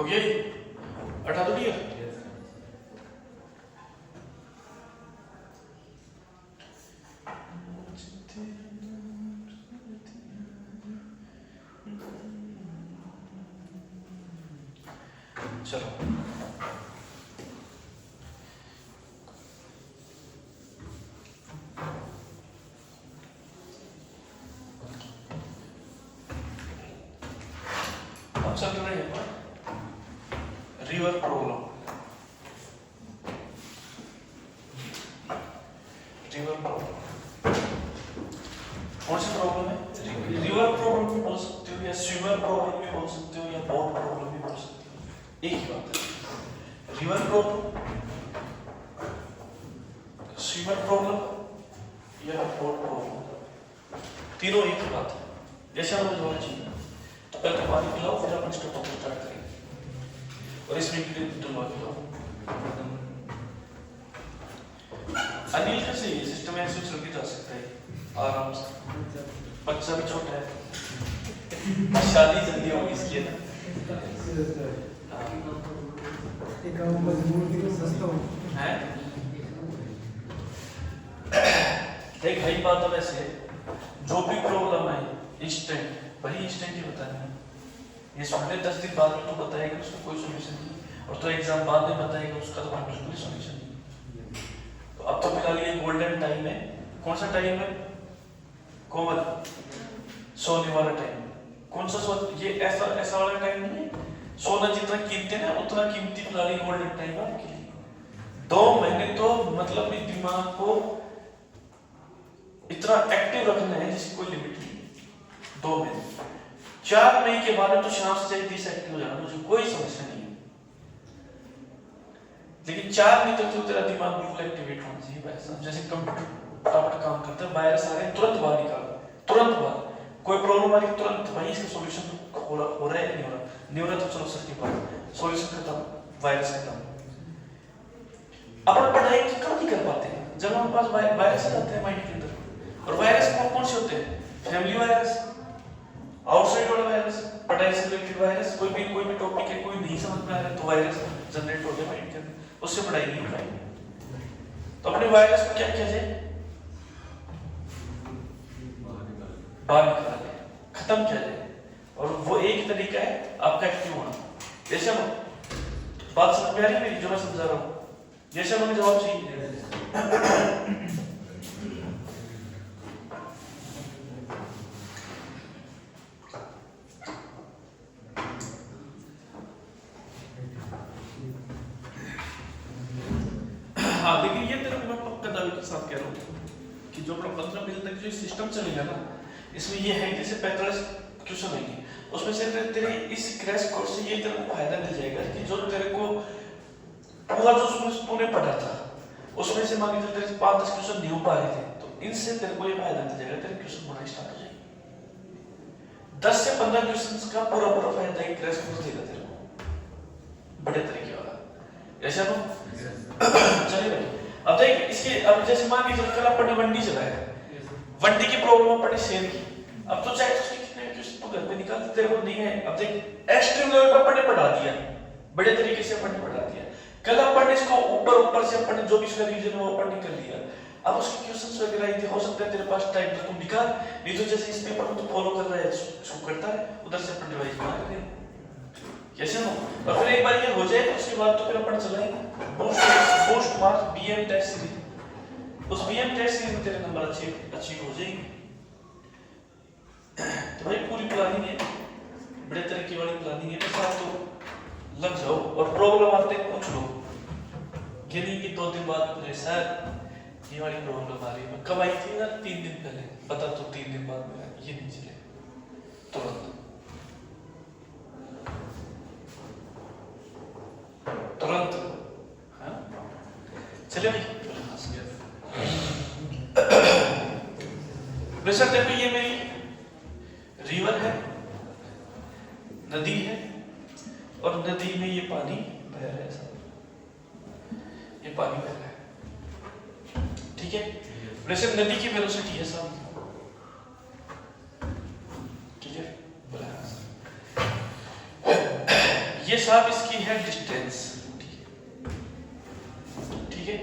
हो गया ये 18 तो डियर चलो अब चल रहे हैं रिवर प्रॉब्लम कौन सी प्रॉब्लम है रिवर प्रॉब्लम भी बोल सकते हो या स्विमर प्रॉब्लम भी बोल सकते हो या बोट प्रॉब्लम भी बोल सकते हो एक ही बात है रिवर प्रॉब्लम स्विमर प्रॉब्लम या बोट प्रॉब्लम तीनों एक ही बात है जैसे हमें जवाब चाहिए तो पहले पानी पिलाओ फिर अपन इसको टॉपिक स्टार्ट करेंगे और इसमें डलवा पिलाओ अनिल कैसे ये सिस्टम ऐसे चल के जा सकता है आराम से बच्चा भी छोटा है शादी जल्दी होगी इसलिए ना एक गाँव मजबूर भी तो सस्ता हो है देख भाई बात तो वैसे जो भी प्रॉब्लम है इंस्टेंट वही इंस्टेंट ही बताना है ये सुनने 10 दिन बाद में तो बताएगा उसका कोई सॉल्यूशन नहीं और तो एग्जाम बाद में बताएगा उसका तो बिल्कुल सॉल्यूशन नहीं तो अब तो फिलहाल ये गोल्डन टाइम है कौन सा टाइम है कोमल सोने वाला टाइम कौन सा ये ऐसा ऐसा वाला टाइम नहीं है सोना जितना कीमती है ना उतना कीमती फिलहाल गोल्डन टाइम है आपके लिए 2 महीने तो मतलब दिमाग को इतना एक्टिव रखना है जिसकी कोई लिमिट नहीं 2 महीने 4 महीने के बाद तो शाम से 30 एक्टिव हो जाना मुझे कोई समस्या नहीं है लेकिन 4 महीने तक तो तेरा दिमाग बिल्कुल एक्टिवेट होना चाहिए वैसा जैसे कंप्यूटर फटाफट काम करता है वायरस आ गया तुरंत बाहर निकाल तुरंत बाहर कोई प्रॉब्लम आ रही तुरंत वहीं इसका सॉल्यूशन हो रहा है नहीं हो रहा तो चलो सर के पास सॉल्यूशन खत्म वायरस खत्म अपन पढ़ाई क्यों नहीं कर पाते जब हमारे पास वायरस आते हैं माइंड के अंदर और वायरस कौन से होते हैं फैमिली वायरस आउटसाइड वाला वायरस पढ़ाई से रिलेटेड वायरस कोई भी टॉपिक है कोई नहीं समझ में आ रहा है तो वायरस जनरेट हो गया माइंड के अंदर उससे पढ़ाई नहीं हो पाएगी तो अपने वायरस को क्या किया जाए बाहर निकाले खत्म किया जाए और वो एक ही तरीका है आपका एक्टिव होना जैसे हम बात समझ में आ रही है मेरी जो मैं समझा रहा हूँ जैसे हमें जवाब चाहिए हाँ लेकिन ये तेरे को मैं पक्का दावे के साथ कह रहा हूँ कि जो अपना 15 मिनट तक जो सिस्टम चलेगा ना इसमें ये है जैसे 45 क्वेश्चन होंगे उसमें से तेरे इस क्रैश कोर्स से ये तेरे को फायदा मिल जाएगा कि जो तेरे को पूरा जो तूने पढ़ा था उसमें से मान लीजिए तेरे 5-10 क्वेश्चन नहीं हो पा रहे थे तो इनसे तेरे को ये फायदा मिल जाएगा तेरे क्वेश्चन होना स्टार्ट हो जाएंगे 10 से 15 क्वेश्चन का पूरा फायदा एक क्रैश कोर्स देगा तेरे को बड़े तरीके वाला ऐसा तो चलिए भाई अब देख इसके अब जैसे मान लीजिए कल अपन ने वनडी चलाया वनडी की प्रॉब्लम पड़ी शेर की अब तो चाहे उसके कितने क्वेश्चन तो घर पे निकाल तेरे को नहीं है अब देख एक्सट्रीम लेवल पर अपन ने पढ़ा दिया बड़े तरीके से अपन ने पढ़ा दिया कल अपन ने इसको ऊपर से अपन ने जो भी इसका रीजन वो अपन ने कर लिया अब उसके क्वेश्चंस वगैरह थे हो सकता है तेरे पास टाइम तो तुम निकाल नहीं तो जैसे इस पेपर को तू फॉलो कर रहा है शो करता है उधर से अपन रिवाइज बना रहे हैं कैसे हो और फिर एक बार ये हो जाए तो उसके बाद तो फिर अपन चलाएंगे post marks BM test series उस बीएम टेस्ट सीरीज में तेरे नंबर अच्छे हो जाएंगे तो भाई पूरी प्लानिंग है बड़े तरीके वाली प्लानिंग है बस आप तो लग जाओ और प्रॉब्लम आते पूछ लो ये नहीं कि 2 दिन बाद मुझे सर ये वाली प्रॉब्लम आ रही है मैं कब आई थी ना 3 दिन पहले पता तो 3 दिन बाद में ये नहीं चले तुरंत हाँ चले भाई प्रेशर देखो ये मेरी रिवर है नदी है और नदी में ये पानी बह रहा है ये पानी बह रहा है ठीक है प्रेशर नदी की वेलोसिटी है सब ठीक है ये साहब इसकी है डिस्टेंस, ठीक है।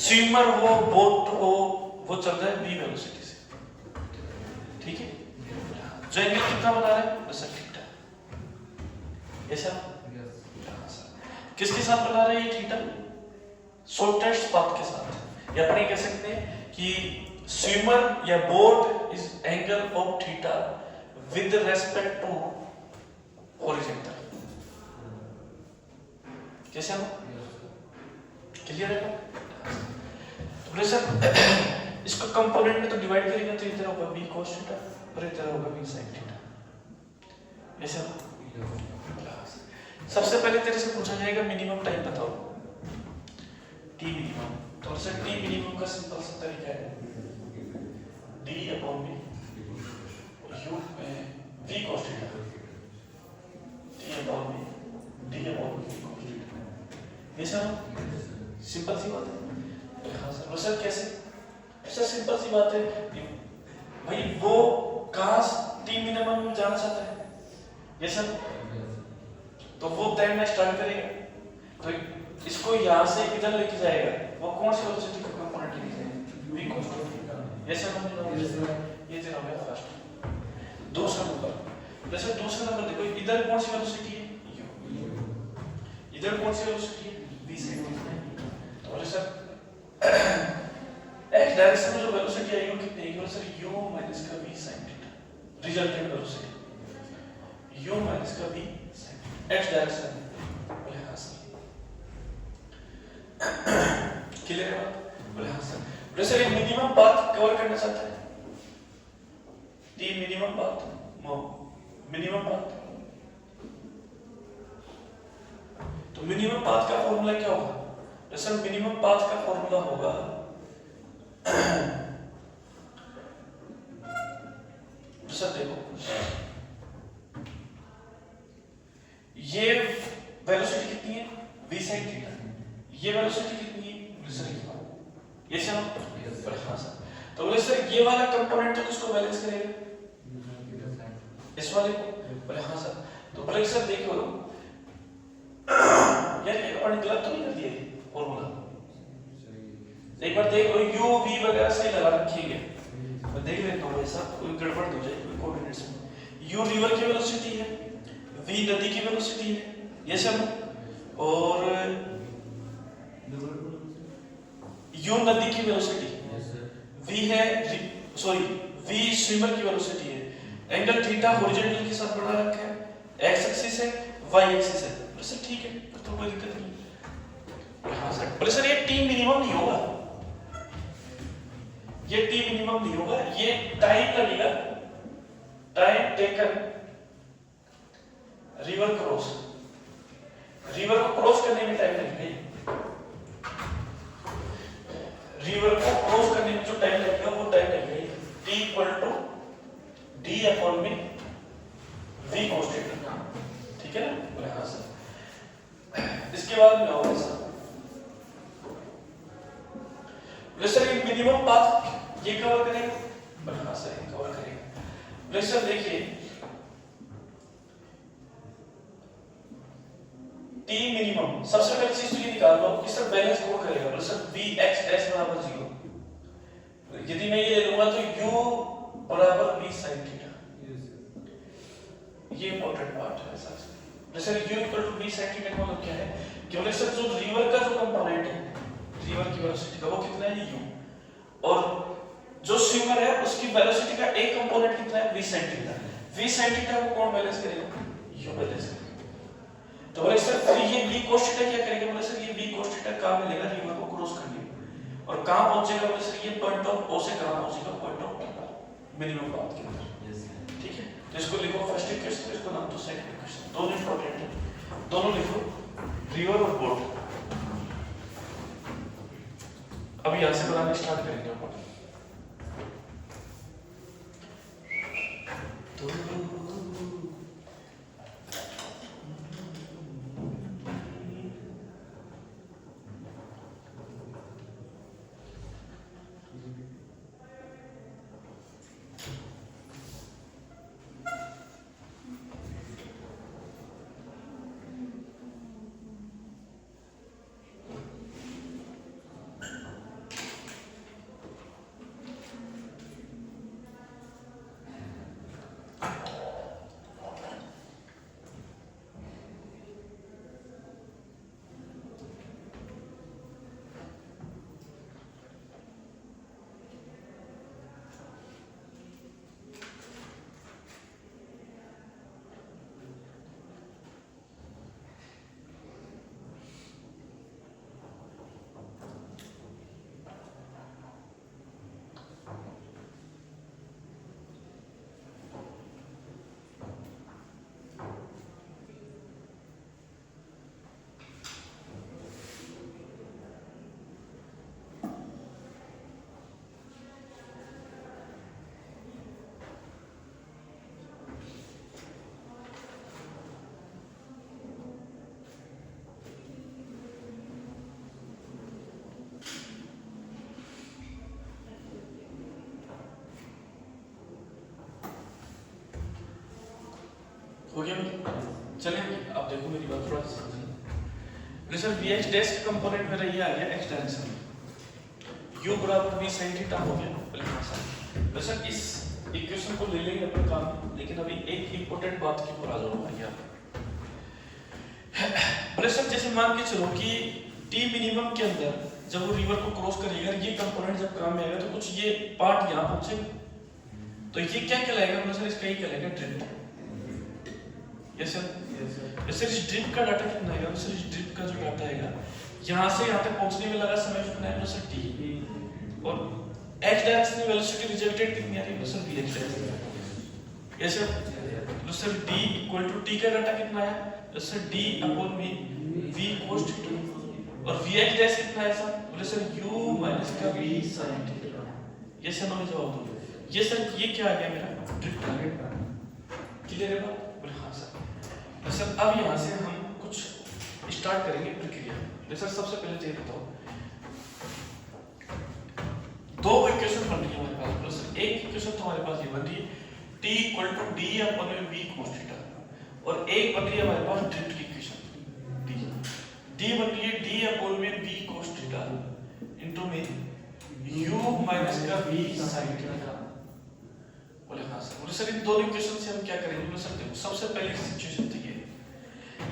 स्विमर हो, बोट हो, वो चल रहा है v वेलोसिटी से, ठीक है। जो एंगल कितना बना रहा है, बस थीटा, ऐसा किसके साथ बना रहा है ये थीटा, शॉर्टेस्ट पाथ के साथ। या अपन ये कह सकते हैं कि स्विमर या boat is angle of theta with respect to horizontal. कैसे हम क्लियर है? तो सर इसको कंपोनेंट में तो डिवाइड करेंगे तो इधर होगा v cos थीटा और इधर होगा v sin थीटा। ऐसा सबसे पहले तेरे से पूछा जाएगा मिनिमम टाइम बताओ, t मिनिमम। तो सर t मिनिमम का सिंपल सा तरीका है d upon v u v cos theta, t upon v d upon v cos theta. ऐसा सिंपल सी बात है। हाँ सर, सर कैसे? सर सिंपल सी बात है भाई, वो कहाँ टी मिनिमम में जाना चाहता है, ये सर, तो वो तैरना स्टार्ट करेगा, तो इसको यहाँ से इधर लेके जाएगा, वो कौन सी वेलोसिटी का कंपोनेंट लेके जाएगा, v cos थीटा। ये सर ये तेरा हो गया फर्स्ट। दूसरा नंबर, जैसे दूसरा नंबर देखो, इधर कौन सी वेलोसिटी है, इधर कौन सी वेलोसिटी है, v sin थीटा। तो बोले सर एक्स डायरेक्शन में जो वेलोसिटी आएगी वो कितनी आएगी, सर u माइनस का v sin theta, resultant velocity u minus का v sin एक्स डायरेक्शन। बोले हाँ सर, क्लियर है बात? बोले हाँ सर। बोले सर ये मिनिमम पाथ कवर करना चाहता है, T minimum path, minimum path. तो मिनिमम पाथ का फॉर्मूला क्या होगा, सर मिनिमम पाथ का फॉर्मूला होगा सर देखो, ये वेलोसिटी कितनी है, v sin थीटा, ये वेलोसिटी कितनी है, सर ये चलो हाँ सर। तो बोले सर ये वाला कंपोनेंट तो किसको बैलेंस करेगा, इस वाले को। बोले हाँ सर। तो बोले सर देखो यार ये अपन गलत तो नहीं कर दिया फॉर्मूला, एक बार देख लो u v वगैरह सही लगा रखेंगे, मैं देख लेता हूँ ऐसा कोई गड़बड़ हो जाए कोई कोऑर्डिनेट्स में। u रिवर की वेलोसिटी है, v नदी की वेलोसिटी है, ये सब, और u नदी की वेलोसिटी, v है सॉरी v स्विमर की वेलोसिटी है, एंगल थीटा हॉरिजॉन्टल के साथ बना रखा है, x एक्सिस है, y एक्सिस है। सर ठीक है, तो कोई दिक्कत नहीं। हाँ सर। बोले सर ये t मिनिमम नहीं होगा, ये t मिनिमम नहीं होगा, ये टाइम लगेगा, time taken river cross, river को क्रॉस करने में टाइम लगेगा, रिवर को क्रॉस करने में जो टाइम लगेगा वो टाइम लगेगा t equal to d upon में v cos थीटा, ठीक है ना। बोले हाँ सर। इसके बाद में होगा सर, सर ये मिनिमम पाथ ये कवर करेगा, हाँ सर ये कवर करेगा। सर देखिए टी मिनिमम सबसे पहली चीज तो ये निकाल लो कि सर बैलेंस कौन करेगा, सर v x डैश बराबर 0। यदि मैं ये ले लूंगा तो u बराबर v sin थीटा, ये इंपॉर्टेंट पार्ट है sir. Sir u equal to v sin theta का मतलब क्या है, क्योंकि सर जो रिवर का जो कंपोनेंट है, रिवर की वेलोसिटी का वो कितना है u, और जो स्विमर है उसकी वेलोसिटी का एक कंपोनेंट कितना है v sin theta. v sin theta को कौन बैलेंस करेगा, u बैलेंस करेगा। तो बोले सर फिर ये v cos थीटा क्या करेगा, बोले सर ये v cos थीटा कहां मिलेगा, रिवर को क्रॉस करने, और कहां पहुंचेगा, बोले सर ये पॉइंट ऑफ o से कहां पहुंचेगा, पॉइंट ऑफ मिनिमम पाथ के अंदर। ठीक है, तो इसको लिखो फर्स्ट इक्वेशन, इसको नाम दो सेकंड इक्वेशन, दोनों इंपॉर्टेंट है, दोनों लिखो रिवर और बोट। अब यहां से बनाना स्टार्ट करेंगे अपन। तो आप देखो मेरी बात थोड़ा सा समझना। सर वी एक्स डैश का कंपोनेंट मेरा ये आ गया एक्स डायरेक्शन में, यू बराबर वी साइन थीटा हो गया। तो सर इस इक्वेशन को ले लेंगे अपन काम, लेकिन अभी एक इंपॉर्टेंट बात की ओर आ जाऊंगा यहाँ पे। सर जैसे मान के चलो कि टी मिनिमम के अंदर जब वो रिवर को क्रॉस करेगा, ये कंपोनेंट जब काम में आएगा तो कुछ ये पार्ट यहाँ पहुंचेगा, तो ये क्या कहलाएगा? सर इसका ये कहलाएगा ड्रिफ्ट। Yes sir. सर इस ड्रिफ्ट का डाटा कितना आएगा? सर इस ड्रिफ्ट का जो डाटा आएगा यहाँ से यहाँ तक पहुंचने में लगा समय कितना है? सर टी, और x डायरेक्शन में वेलोसिटी रिजल्टेड कितनी आ रही है? Sir v x direction. Yes sir. Sir d equal to t का डाटा कितना है? Sir d upon v v cos theta, और v x डैश कितना है सर? बोले सर u माइनस का v sin थीटा। ये सर हमें जवाब दो। ये सर ये क्या आ गया मेरा? ड्रिफ्ट आ गया। क्लियर है बात? बोले हाँ सर। तो सर अब यहाँ से हम कुछ स्टार्ट करेंगे प्रक्रिया। सर सबसे पहले तो ये बताओ, दो इक्वेशन बन रही है हमारे पास। तो सर एक इक्वेशन तो हमारे पास ये बन रही है t equal to d upon v cos theta, और एक बन रही है हमारे पास ड्रिफ्ट की इक्वेशन d बन रही है d upon v cos theta into में u माइनस का v sin थीटा। बोले हाँ सर। बोले सर इन दोनों इक्वेशन से हम क्या करेंगे? बोले सर देखो सबसे पहले सिचुएशन थी ये,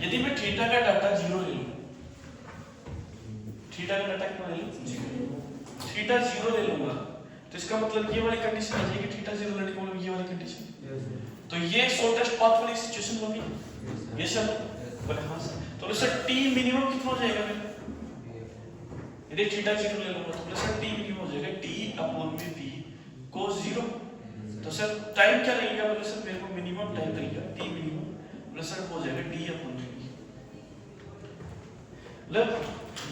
यदि मैं थीटा का डाटा 0 ले लूं, थीटा का डाटा कितना ले लूं? 0। थीटा 0 ले लूंगा तो इसका मतलब ये वाली कंडीशन आ जाएगी, थीटा 0 लेने का मतलब ये वाली कंडीशन। तो ये शॉर्टेस्ट पाथ वाली सिचुएशन होगी। ये सर। बोले हाँ सर। तो सर टी मिनिमम कितना हो जाएगा मेरा? यदि थीटा 0 ले लूंगा तो बोले सर टी मिनिमम हो जाएगा t अपॉन में v cos 0। तो सर टाइम क्या लगेगा? बोले सर मेरे को मिनिमम टाइम लगेगा t मिनिमम। बोले सर हो जाएगा d अपॉन v। मतलब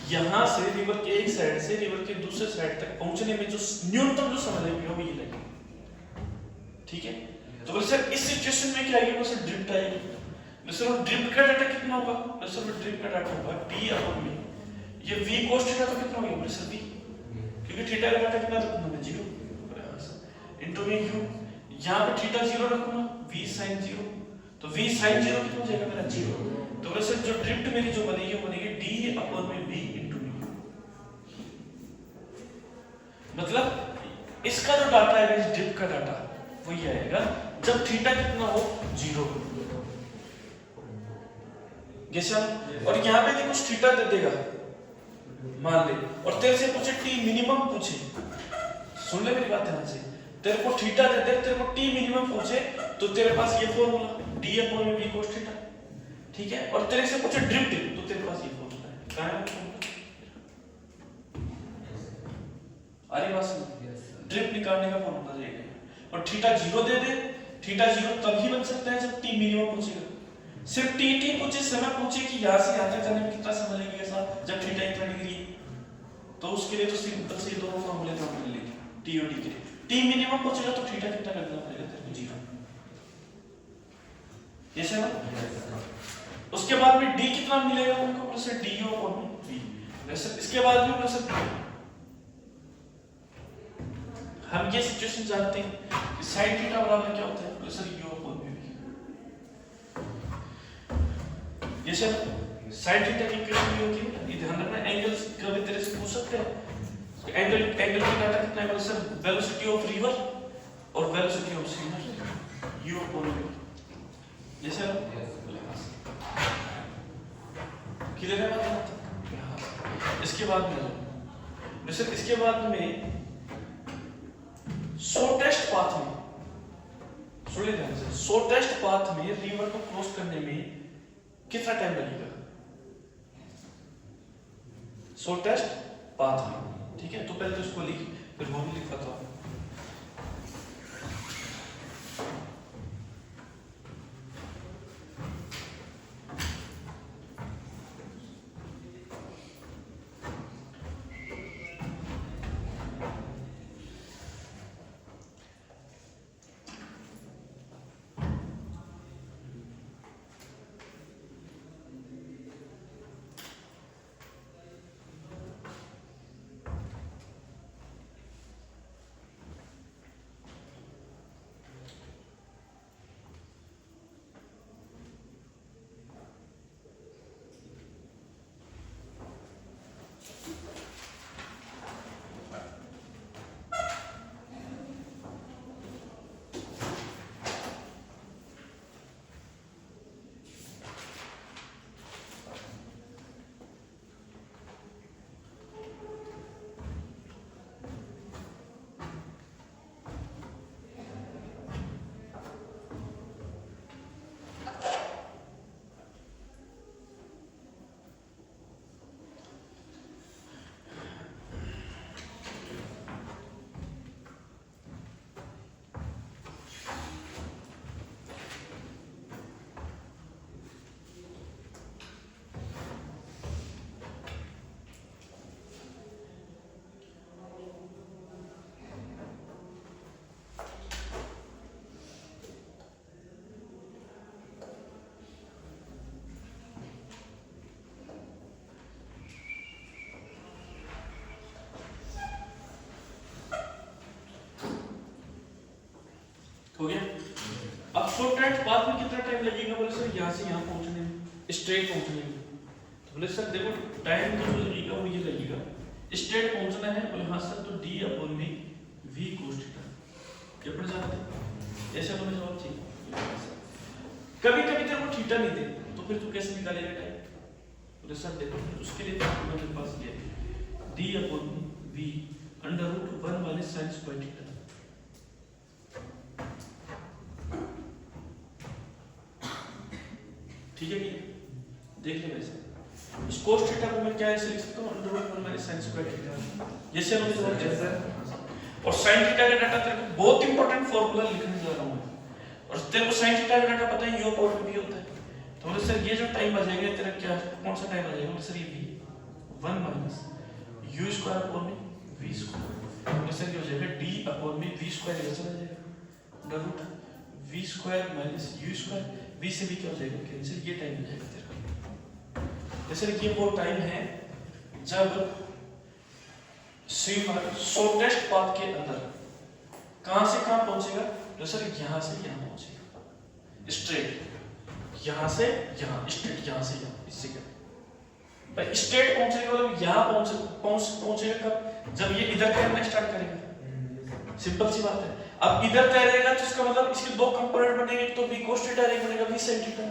यहाँ से रिवर के एक साइड से रिवर के दूसरे साइड तक पहुंचने में जो न्यूनतम जो समय लगेगा वो ये लगेगा। ठीक है। तो बोले सर इस सिचुएशन में क्या आएगा? बोले सर ड्रिफ्ट आएगी। सर ड्रिफ्ट का डाटा कितना होगा? बोले सर ड्रिफ्ट का डाटा होगा t अपॉन v, ये v cos थीटा तो कितना हो गया? बोले सर v, क्योंकि थीटा का डाटा कितना रखना है? 0। बोले हाँ सर। इनटू में u, यहाँ पे थीटा 0 रखूंगा, v sin 0, तो v sin 0 कितना हो जाएगा मेरा? 0। तो बोले सर जो ड्रिफ्ट मेरी जो बनेगी वो बनेगी d अपॉन में v इनटू v। मतलब इसका जो डाटा है इस ड्रिफ्ट का डाटा वो ये आएगा जब थीटा कितना हो? 0। जैसे और यहाँ पे भी कुछ थीटा दे देगा मान ले, और तेरे से पूछे टी मिनिमम पूछे, सुन ले मेरी बात ध्यान से, तेरे को थीटा दे दे, तेरे को टी मिनिमम पूछे तो तेरे पास ये फॉर्मूला d अपॉन में v cos थीटा। ठीक है। और तेरे से पूछे ड्रिफ्ट तो तेरे पास ये फॉर्मूला है। क्या है? अरे बात सुन, ड्रिफ्ट निकालने का फॉर्मूला ये है। और थीटा 0 दे दे, थीटा 0 तभी बन सकता है जब t मिनिमम पूछेगा। सिर्फ t पूछे, समय पूछे कि यहाँ से यहाँ तक जाने में कितना समय लगेगा साहब, जब थीटा इतना डिग्री है, तो उसके लिए तो सिंपल से दोनों फॉर्मूले काम कर लेंगे t और d के लिए। t मिनिमम पूछेगा तो थीटा कितना करना पड़ेगा? तेरे को 0। ये सही ना? उसके बाद में d कितना मिलेगा उनको? Plus d upon v। वैसे इसके बाद में प्लस हम ये सिचुएशन जानते हैं कि sin थीटा बराबर क्या होता है? Plus u upon v। ये सर sin थीटा की इक्वेशन ये होती है, ये ध्यान रखना। एंगल कभी तेरे से पूछ सकते हैं, एंगल की डाटा कितना है? सर वेलोसिटी ऑफ रिवर और velocity of steamer u upon v। ये सर क्लियर है बात? इसके बाद में सर इसके बाद में शॉर्टेस्ट पाथ में, सुन ले ध्यान से, शॉर्टेस्ट पाथ में रिवर को क्रॉस करने में कितना टाइम लगेगा? शॉर्टेस्ट पाथ में। ठीक है। तो पहले तो इसको लिख, फिर वो भी लिखा था। हो गया। अब शॉर्टेस्ट पाथ में कितना टाइम लगेगा बोले सर यहाँ से यहाँ पहुँचने में, स्ट्रेट पहुँचने में। तो बोले सर देखो टाइम जो लगेगा वो ये लगेगा, स्ट्रेट पहुँचना है बोले हाँ सर तो d अपॉन में v cos थीटा क्या पड़ जाता है, ऐसे हमें जवाब चाहिए। कभी कभी तेरे को थीटा नहीं दे तो फिर तू कैसे निकालेगा टाइम, बोले सर देखो उसके लिए मेरे पास ये d upon v under root 1 minus sin square theta. ठीक है देख ले वैसे इस cos थीटा को मैं क्या ऐसे लिख सकता हूं under root 1 minus sin square theta, जैसे हम इसको जैसे और sin थीटा का डाटा तेरे को बहुत इंपॉर्टेंट फार्मूला लिखने जा रहा हूं और तेरे को sin थीटा का डाटा पता है u अपॉन v होता है। तो बोले सर ये जो टाइम आ जाएगा तेरा क्या कौन सा टाइम आ जाएगा, बोले सर ये v 1 minus u square upon में v स्क्वायर, बोले सर ये हो जाएगा d अपॉन में v स्क्वायर ये चला जाएगा under root v square minus u square, v से भी क्या हो जाएगा कैंसिल, ये टाइम हो जाएगा तेरा। जैसे ये वो टाइम है जब स्विमर शॉर्टेस्ट पाथ के अंदर कहां से कहां पहुंचेगा, तो सर यहां से यहां पहुंचेगा स्ट्रेट, यहां से यहां स्ट्रेट, यहां से यहां, इससे क्या भाई स्ट्रेट पहुंचेगा मतलब यहां पहुंचेगा कब, जब ये इधर तैरना स्टार्ट करेगा, सिंपल सी बात है। अब इधर तैरेगा तो इसका मतलब इसके दो कंपोनेंट बनेंगे, तो v cos थीटा एक बनेगा v sin theta,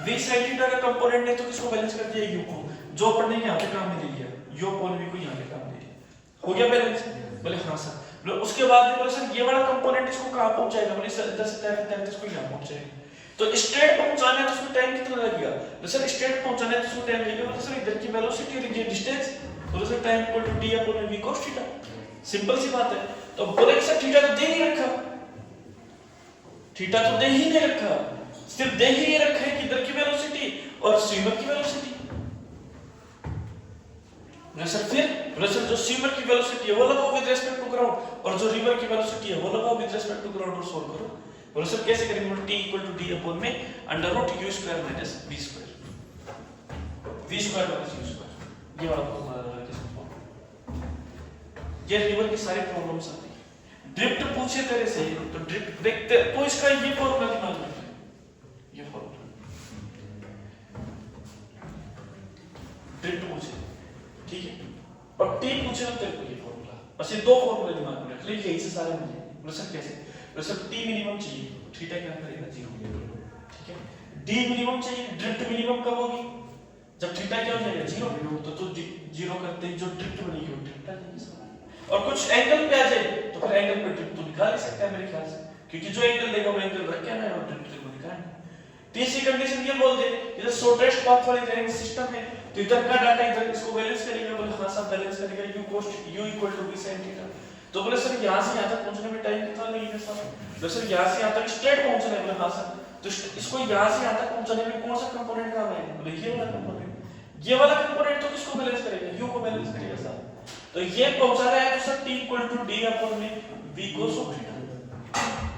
v sin theta का कंपोनेंट ने तो किसको बैलेंस कर दिया u को, जो अपन ने यहां पे काम में ले लिया u अपॉन v को यहां पे काम में ले लिया, हो गया बैलेंस, बोले हां सर। बोले उसके बाद में बोले सर ये वाला कंपोनेंट इसको कहां पहुंचाएगा, बोले सर इधर से तैरते इसको यहां पहुंचाएगा, तो स्ट्रेट पहुंचाना है तो उसमें टाइम कितना लगेगा, बोले सर स्ट्रेट पहुंचाना है तो उसमें टाइम लगेगा, बोले सर इधर की वेलोसिटी और ये डिस्टेंस, बोले sir time equal to d upon v cos थीटा, सिंपल सी बात है। तो बोले सर थीटा तो दे नहीं रखा, थीटा तो दे ही नहीं रखा, सिर्फ दे ही ये रखा है कि इधर की वेलोसिटी और स्विमर की वेलोसिटी, फिर जो स्विमर की वेलोसिटी है वो लगाओ विद रिस्पेक्ट टू ग्राउंड और जो रिवर की वेलोसिटी है वो लगाओ विद रिस्पेक्ट टू ग्राउंड और सोल्व करो। बोलो सर कैसे करेंगे, t equal to d upon में under root u square minus v square, v square minus u square, ये वाला फॉर्मूला लगा के समझो। ये रिवर की सारी प्रॉब्लम्स आती है। ड्रिफ्ट पूछे तेरे से तो ड्रिफ्ट देखते तो इसका ये फॉर्मूला दिमाग में, ये फॉर्मूला ड्रिफ्ट पूछे ठीक है, और टी पूछे तो तेरे को ये फॉर्मूला, बस ये दो फॉर्मूले दिमाग में रख ले, यही से सारे मिले। बोलो सर कैसे, बोलो सर टी मिनिमम चाहिए, थीटा क्या करेगा 0, ठीक है, डी मिनिमम चाहिए, ड्रिफ्ट मिनिमम कब होगी जब थीटा क्या हो जाएगा 0, तो 0 करते ही जो ड्रिफ्ट बनेगी वो ड्रिफ्ट आ जाएगी, और कुछ एंगल पे आ जाए तो फिर एंगल पे ड्रिफ्ट तो निकाल ही सकता है मेरे ख्याल से, क्योंकि जो एंगल देगा वो एंगल रख के ना और ड्रिफ्ट को निकालना। तीसरी कंडीशन ये बोल दे इधर शॉर्टेस्ट पाथ वाली ड्राइविंग सिस्टम है तो इधर का डाटा इधर इसको बैलेंस करेगा, बोले हां सब बैलेंस करेगा, u cos u equal to v sin theta. तो बोले सर यहां से यहां तक पहुंचने में टाइम कितना लगेगा सर, तो सर यहां से यहां तक स्ट्रेट पहुंचना है, बोले हां सर, तो इसको यहां से यहां तक पहुंचाने में कौन सा कंपोनेंट काम आएगा, बोले ये वाला कंपोनेंट, ये वाला कंपोनेंट तो किसको बैलेंस करेगा, u को बैलेंस करेगा सर। तो ये पहुंचा रहा है तो sir t equal to d upon में v cos थीटा,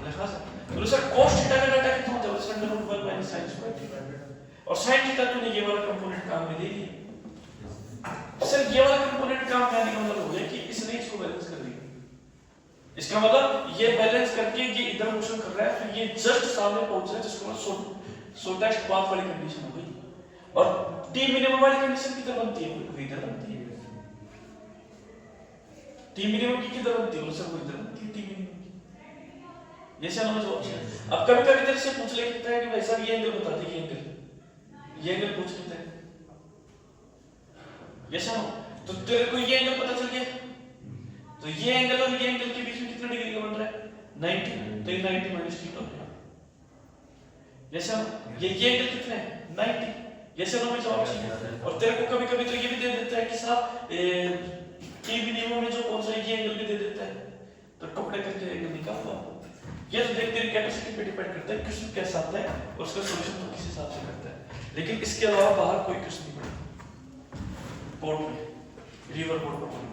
बोले हां सर। बोले सर cos थीटा का डाटा कितना होता है, sir under root 1 minus sin square theta, और sin थीटा तूने ये वाला कंपोनेंट काम में दे दिया, सर ये वाला कंपोनेंट काम में आने का मतलब हो गया कि इसने इसको बैलेंस कर दिया, इसका मतलब ये बैलेंस करके ये इधर मोशन कर रहा है, फिर ये जस्ट सामने पहुंच रहा है, जिसको मतलब शॉर्टेस्ट पाथ वाली कंडीशन हो गई, और टी मिनिमम वाली कंडीशन किधर बनती है, वो इधर बनती है, टी मिनिमम की किधर बनती है, सर वो इधर बनती है टी मिनिमम की, ये समझ लो। अब कभी कभी तेरे से पूछ लेता है कि भाई साहब ये एंगल बता दे, ये एंगल पूछ लेता है, ये समझ, तो तेरे को ये एंगल पता चल गया, तो ये एंगल और ये एंगल के बीच में कितना डिग्री का बन रहा है 90, तो ये 90 माइनस थीटा हो गया, ये समझ, ये एंगल कितना है 90, ये समझ में जवाब चाहिए। और तेरे को कभी कभी तो ये भी दे देता है कि साहब टी मिनिमम में जो कौन सा ये एंगल भी दे देता है, तो टुकड़े करके एंगल निकाल दो आप, ये तो देख तेरी कैपेसिटी पे डिपेंड करता है क्वेश्चन कैसा आता है और उसका सॉल्यूशन तो किस हिसाब से करता है, लेकिन इसके अलावा बाहर कोई क्वेश्चन नहीं पड़ेगा बोर्ड में, रिवर बोर्ड पर।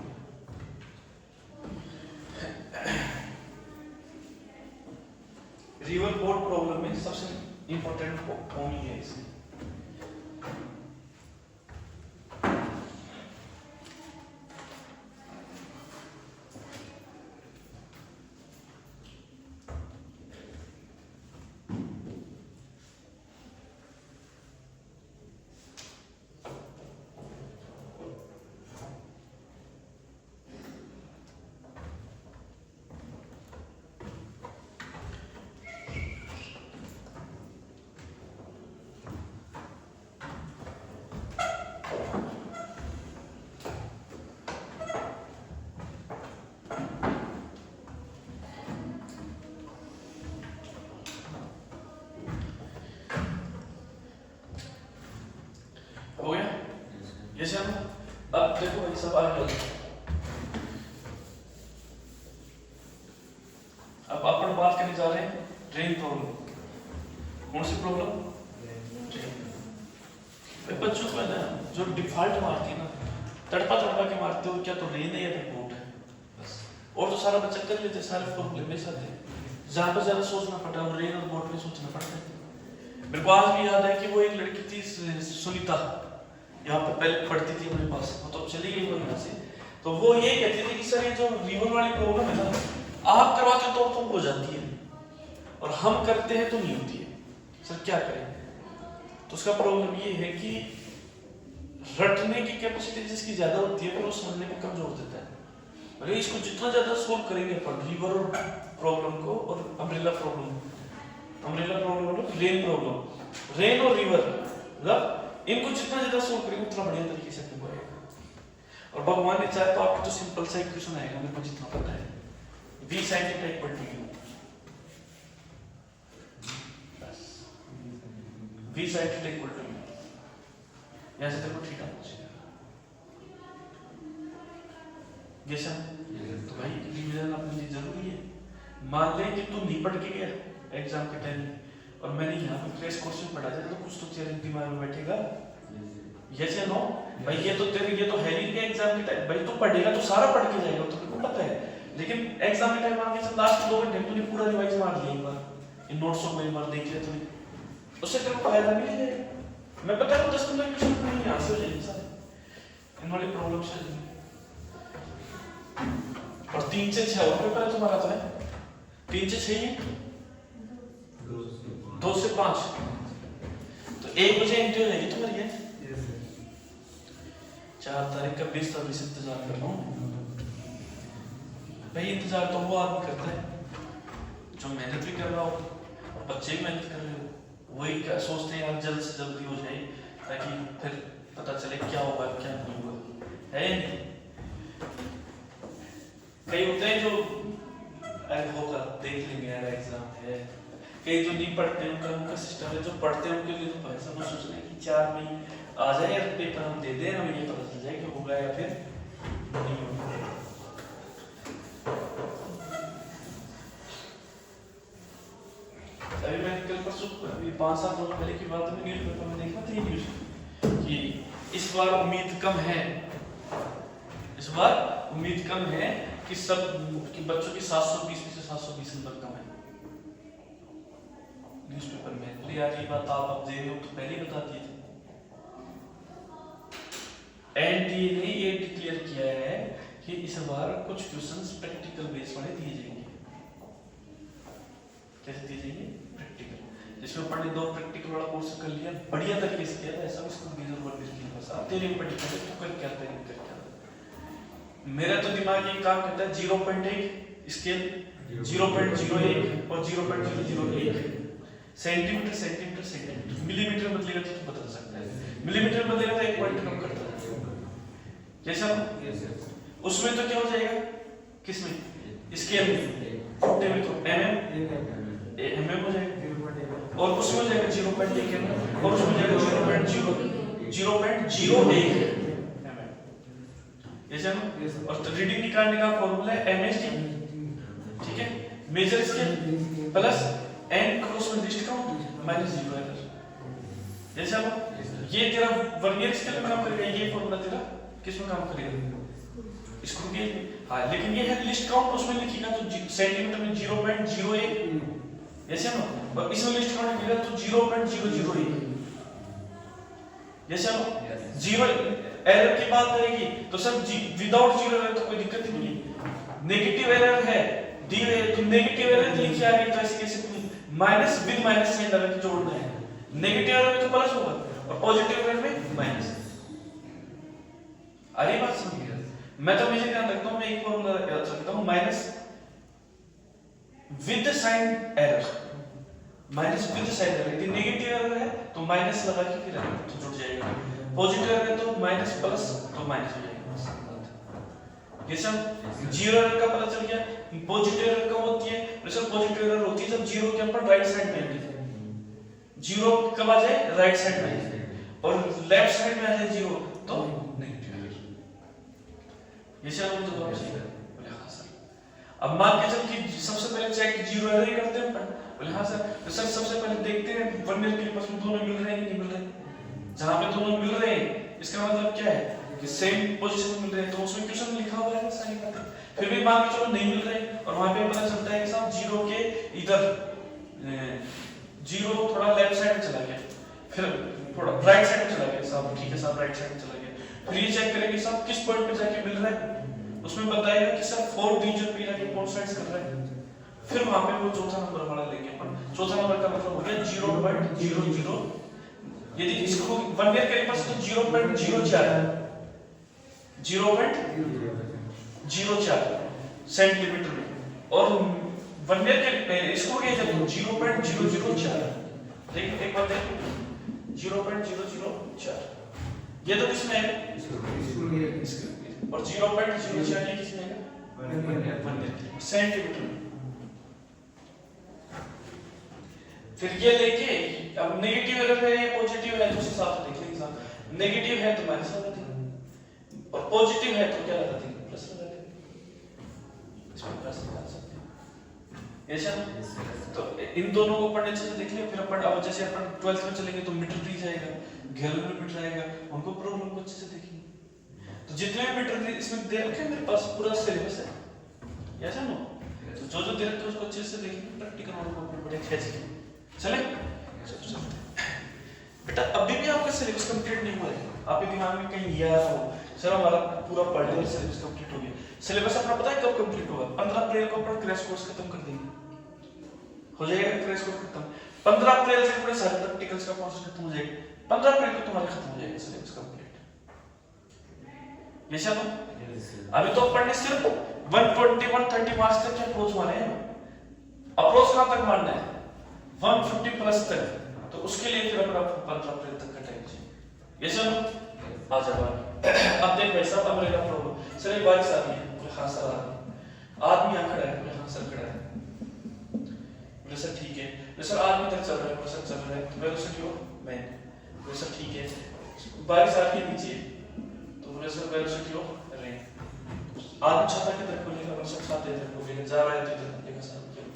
रिवर बोर्ड प्रॉब्लम में सबसे इंपॉर्टेंट कौन है इसमें, हो गया ये सर। अब देखो भाई सब आगे बढ़ो। अब अपन बात करने जा रहे हैं ड्रेन प्रॉब्लम। कौन सी प्रॉब्लम? बच्चों को है ना जो डिफॉल्ट मारती है ना, तड़पा तड़पा के मारते हो, क्या तो रेन है या फिर बोट है बस, और तो सारा बच्चा कर लेते, सारे फॉर्मूले में साथ है। जहाँ पर ज्यादा सोचना पड़ता है रेन और बोट में सोचना पड़ता है। मेरे को आज भी याद है कि वो एक लड़की थी सुनीता, यहाँ पर पहले पढ़ती थी मेरे पास, वो तो चली गई वो यहाँ से। तो वो ये कहती थी कि सर ये जो रिवर वाली प्रॉब्लम है ना, आप करवाते तो तुम हो जाती है और हम करते हैं तो नहीं होती है, सर क्या करें? तो उसका प्रॉब्लम ये है कि रटने की कैपेसिटी जिसकी ज्यादा होती है फिर वो समझने में कमजोर देता है। अरे इसको जितना ज्यादा सोल्व करेंगे अपन रिवर प्रॉब्लम को और अम्ब्रेला प्रॉब्लम मतलब रेन प्रॉब्लम, रेन और रिवर मतलब इनको जितना ज्यादा सोल्व करेंगे उतना बढ़िया तरीके से अपन करेंगे। और भगवान ने चाहे तो आपको तो सिंपल सा इक्वेशन आएगा, मेरे को जितना पता है v sin θ equal to u, v sin θ equal to u, यहां से देखो थीटा पहुंचेगा। जैसा तो भाई रिवीजन अपने लिए जरूरी है। मान ले कि तू नहीं पढ़ के गया एग्जाम के टाइम में और मैंने यहाँ पे क्रैश कोर्स में पढ़ा जाए तो कुछ तो तेरे दिमाग में बैठेगा। यस या नो? भाई ये तो तेरे ये तो है नहीं कि एग्जाम के टाइम भाई तू पढ़ेगा तो सारा पढ़ के जाएगा, तो तुमको पता है, लेकिन एग्जाम के टाइम आके सब लास्ट 2 घंटे तूने पूरा रिवाइज मार लिया, एक बार इन नोट्स को एक बार देख लिया तूने, उससे तेरे को फायदा मिल जाएगा। मैं पता है 10-15 क्वेश्चन नहीं यहाँ से हो जाएंगे सारे इन वाली प्रॉब्लम से। और 3 से 6 और पेपर है तुम्हारा तो है, 3 से 6 ही 2 से 5, तो 1 बजे एंट्री हो जाएगी तुम्हारी है। 4 तारीख का 20 तारीख से इंतजार कर रहा हूँ भाई। इंतजार तो वो आदमी करता है जो मेहनत भी कर रहा हो और बच्चे भी मेहनत कर रहे हो, वही क्या सोचते हैं यार जल्द से जल्दी हो जाए ताकि फिर पता चले क्या होगा क्या नहीं होगा, है नहीं? कई होते हैं जो अरे होगा देख लेंगे यार एग्जाम है, कई जो नहीं पढ़ते उनका सिस्टम है, जो पढ़ते हैं उनके लिए तो भाई सब सोच रहे हैं कि 4 महीने आ जाए यार पेपर हम दे दें, हमें ये पता चल जाए कि होगा या फिर नहीं होगा। अभी मैं कल परसों 5-7 रोज पहले की बात है, न्यूज़ पेपर में देखा था न्यूज़ कि इस बार उम्मीद कम है, इस बार उम्मीद कम है कि सब कि बच्चों की 720 में से 720 नंबर कम है न्यूज़पेपर में। तो यार ये बात आप अब दे रहे हो तो पहले ही बता दिए थे। एनटीए ने ये डिक्लेयर किया है कि इस बार कुछ क्वेश्चंस प्रैक्टिकल बेस वाले दिए जाएंगे। कैसे दिए जाएंगे? प्रैक्टिकल, जिसमें अपन ने 2 प्रैक्टिकल वाला कोर्स कर लिया, बढ़िया तरीके से किया, ऐसा इसको गिजर वर्क किया, बस अब तेरे ऊपर डिपेंड है तू कर क्या तरीके कर क्या। मेरा तो दिमाग ये काम करता है 0.1 स्केल 0.01 और 0.001 सेंटीमीटर सेंटीमीटर सेंटीमीटर, मिलीमीटर बदलेगा तो तू बदल सकता है, मिलीमीटर बदलेगा तो 1 पॉइंट कम करता है। जैसा उसमें तो क्या हो जाएगा, किसमें? स्केल में फुटे में तो mm हो जाएगा और उसमें हो जाएगा 0.1 और उसमें जाएगा 0.001 mm। जैसे और तो रीडिंग निकालने का फॉर्मूला है MSD, ठीक है? Major scale plus n cross में लिस्ट काउंट माइनस 0 एरर। जैसे अब ये तेरा वर्नियर स्केल में काम करेगा, ये फॉर्मूला तेरा किसमें काम करेगा? स्क्रू गेज में। हाँ लेकिन ये है लिस्ट काउंट, उसमें लिखिएगा तो सेंटीमीटर में 0.01 जैसे ना, और इसमें लिस्ट काउंट लिखिएगा तो 0.001 जैसे ना। 0 एरर की बात करेगी तो सर विदाउट 0 एरर तो कोई दिक्कत ही नहीं है। नेगेटिव एरर है दी है तो नेगेटिव एरर लिखी आ गई तो ऐसे कैसे माइनस विद माइनस साइन लगा के जोड़ना है, नेगेटिव एरर में तो प्लस होगा और पॉजिटिव एरर में माइनस। अरे बात समझिए, मैं तो हमेशा ध्यान रखता हूं, मैं एक फॉर्मूला याद रखता हूं minus with sign error, minus with sign error. यदि नेगेटिव एरर है तो माइनस लगा के फिर तो जुड़ जाएगा, पॉजिटिव एरर है तो माइनस प्लस तो माइनस हो जाएगा। ये सब 0 एरर का पता चल गया। पॉजिटिव एरर कब होती है? सर पॉजिटिव एरर होती है जब 0 के ऊपर राइट साइड में आएगी, 0 कब आ जाए? राइट साइड में। और लेफ्ट साइड में आ जाए 0 तो नेगेटिव ये सब तो जवाब सही है। बोले हाँ सर। अब मान के चल कि सबसे पहले चेक 0 है नहीं करते हैं अपन। बोले हाँ सर। तो सर सबसे पहले देखते हैं वर्नियर कैलिपर्स में दोनों मिल रहे हैं कि नहीं मिल रहे। जहाँ पे दोनों मिल रहे हैं इसका मतलब क्या है कि सेम पोजीशन में मिल रहे हैं, तो उसमें क्वेश्चन में लिखा हुआ है सारी बातें। फिर भी मान के चलो नहीं मिल रहे और वहाँ पे पता चलता है कि साहब 0 के इधर 0 थोड़ा लेफ्ट साइड में चला गया, फिर थोड़ा राइट साइड में चला गया साहब, ठीक है साहब राइट साइड में चला गया। फिर ये चेक करेंगे साहब किस पॉइंट पे जाके मिल रहा है, उसमें बताएगा कि सर 4 डिजिट पे जाके कोइंसाइड कर रहा है। फिर वहां पे वो चौथा नंबर वाला लेंगे अपन। चौथा नंबर का मतलब हो गया 0.00। यदि इसको वर्नियर कैलिपर्स तो 0.04 सेंटीमीटर में, और वर्नियर के इसको क्या कहते हैं 0.004। देखिए एक बात है 0.004 ये तो किसमें है और 0.004 ये किसमें है वर्नियर सेंटीमीटर में। फिर ये लेके अब नेगेटिव अगर है या पॉजिटिव है तो उस हिसाब से देख लेंगे साहब। नेगेटिव है तो माइनस लगा देंगे और पॉजिटिव है तो क्या लगा देंगे प्लस लगा देंगे। इसमें प्लस लगा सकते हैं ऐसा। तो इन दोनों को पढ़ने से देख लिया। फिर अपन अब जैसे अपन 12th में चलेंगे तो मीटर ट्री जाएगा, गैलोरीमीटर आएगा, उनको प्रॉब्लम को अच्छे से देखेंगे। तो जितने भी मीटर ट्री इसमें दे रखे हैं मेरे पास पूरा सिलेबस है ऐसा ना, तो जो जो दे रखे हैं उसको अच्छे से देखेंगे, प्रैक्टिकल उनको बढ़िया खींचेंगे। चले बेटा अभी भी आपका सिलेबस कंप्लीट नहीं हुआ है, आपके दिमाग में कहीं ये आ रहा हो सर हमारा पूरा पढ़ लिया सिलेबस कंप्लीट हो गया। सिलेबस अपना पता है कब कंप्लीट होगा? 15 अप्रैल को अपन क्रैश कोर्स खत्म कर देंगे, हो जाएगा क्रैश कोर्स खत्म। 15 अप्रैल से पूरे सारे प्रैक्टिकल्स का कोर्स खत्म हो जाएगा। 15 अप्रैल को तुम्हारा खत्म हो जाएगा सिलेबस कंप्लीट। ये सब अभी तो पढ़ने सिर्फ 120-130 मार्क्स तक के अप्रोच मारने हैं। अप्रोच कहां तक मारना है 150 प्लस तक, तो उसके लिए फिर अपना 15 अप्रैल तक का टाइम चाहिए। ये सब आ जाओ। अब देख भाई साहब अमेरिका प्रॉब्लम सर एक बारिश आ रही है, हाँ सर आदमी यहाँ खड़ा है, हाँ सर खड़ा है, बोले सर ठीक है, बोले सर आदमी तक चल रहा है, सर चल रहा है, तो बोले सर क्यों मैं, बोले सर ठीक है, बारिश आ रही है नीचे, तो बोले सर बोले सर क्यों रेन, आदमी छाता की तरफ खोलेगा, बोले सर छाते की तरफ खोलेगा, जा रहा है तो इधर खोलेगा सर क्यों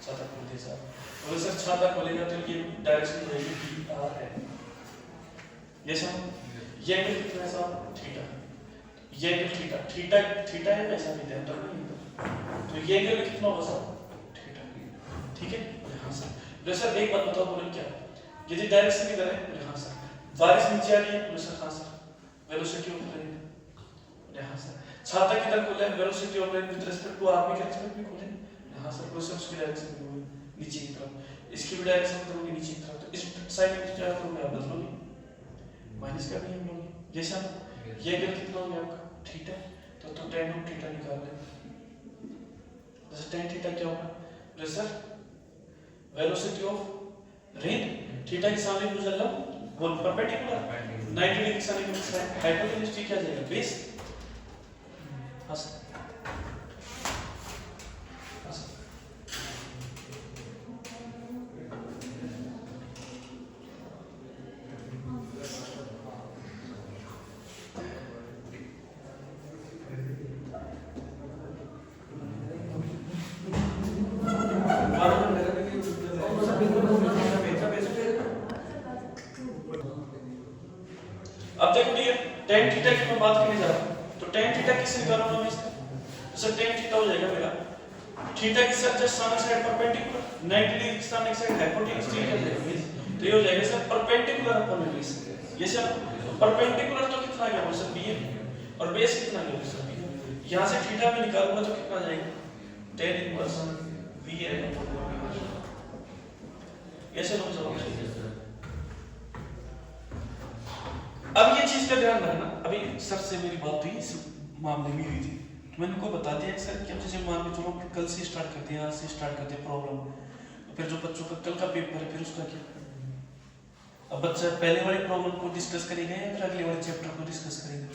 छाता खोलते सर, बोले सर छाता खोलेगा तो ये डायरेक्शन रहेगी PR है। ये सब ये एंगल कितना है साहब थीटा, ये एंगल थीटा थीटा थीटा है वैसा भी ध्यान रखना, तो ये एंगल कितना होगा साहब थीटा, ठीक है। हाँ सर। बोले सर एक बात बताओ, बोले क्या यदि डायरेक्शन किधर है, बोले हाँ सर, बारिश नीचे आ रही है, बोले सर हाँ सर, वेलोसिटी ऑफ रेन, बोले हाँ सर, छाता किधर खोले, velocity of rain with respect to army के रिस्पेक्ट में खोले, हाँ सर, बोले सर उसकी डायरेक्शन नीचे की तरफ, इसकी भी डायरेक्शन करोगे नीचे की तरफ, तो इस साइड में क्या करोगे आप बदलोगे, माइनस का नियम लोगे। जैसा ये एंगल कितना हो गया आपका थीटा, तो tan ऑफ थीटा निकाल लें। जैसे tan थीटा क्या होगा, sir velocity of rain theta के सामने गुजर रहा वो परपेंडिकुलर 90 डिग्री के सामने गुजर रहा है, हाइपोटेन्यूज क्या जाएगा बेस। हाँ सर अब देखो डियर tan थीटा की मैं बात करने जा रहा हूं, तो tan थीटा किससे निकालूंगा मैं इसका, तो सर tan थीटा हो जाएगा मेरा थीटा की सर जस्ट सामने साइड परपेंडिकुलर 90 डिग्री के सामने साइड हाइपोटेन्यूज थीटा हो जाएगा, तो ये हो जाएगा सर परपेंडिकुलर अपन बेस। ये सर परपेंडिकुलर तो कितना आ गया सर BA और बेस कितना आ गया सर B, यहां से थीटा में निकालूंगा तो कितना आ जाएगा tan इनवर्स VA। ऐसे लोग जवाब चाहिए। अब ये चीज का ध्यान रखना, अभी सर से मेरी बात हुई इस मामले में हुई थी, तो मैंने उनको बता दिया सर कि अब जैसे मान के चलो कल से स्टार्ट करते हैं, आज से स्टार्ट करते हैं प्रॉब्लम, तो फिर जो बच्चों का कल का पेपर है फिर उसका क्या, अब बच्चा पहले वाली प्रॉब्लम को डिस्कस करेगा या फिर अगले वाले चैप्टर को डिस्कस करेगा,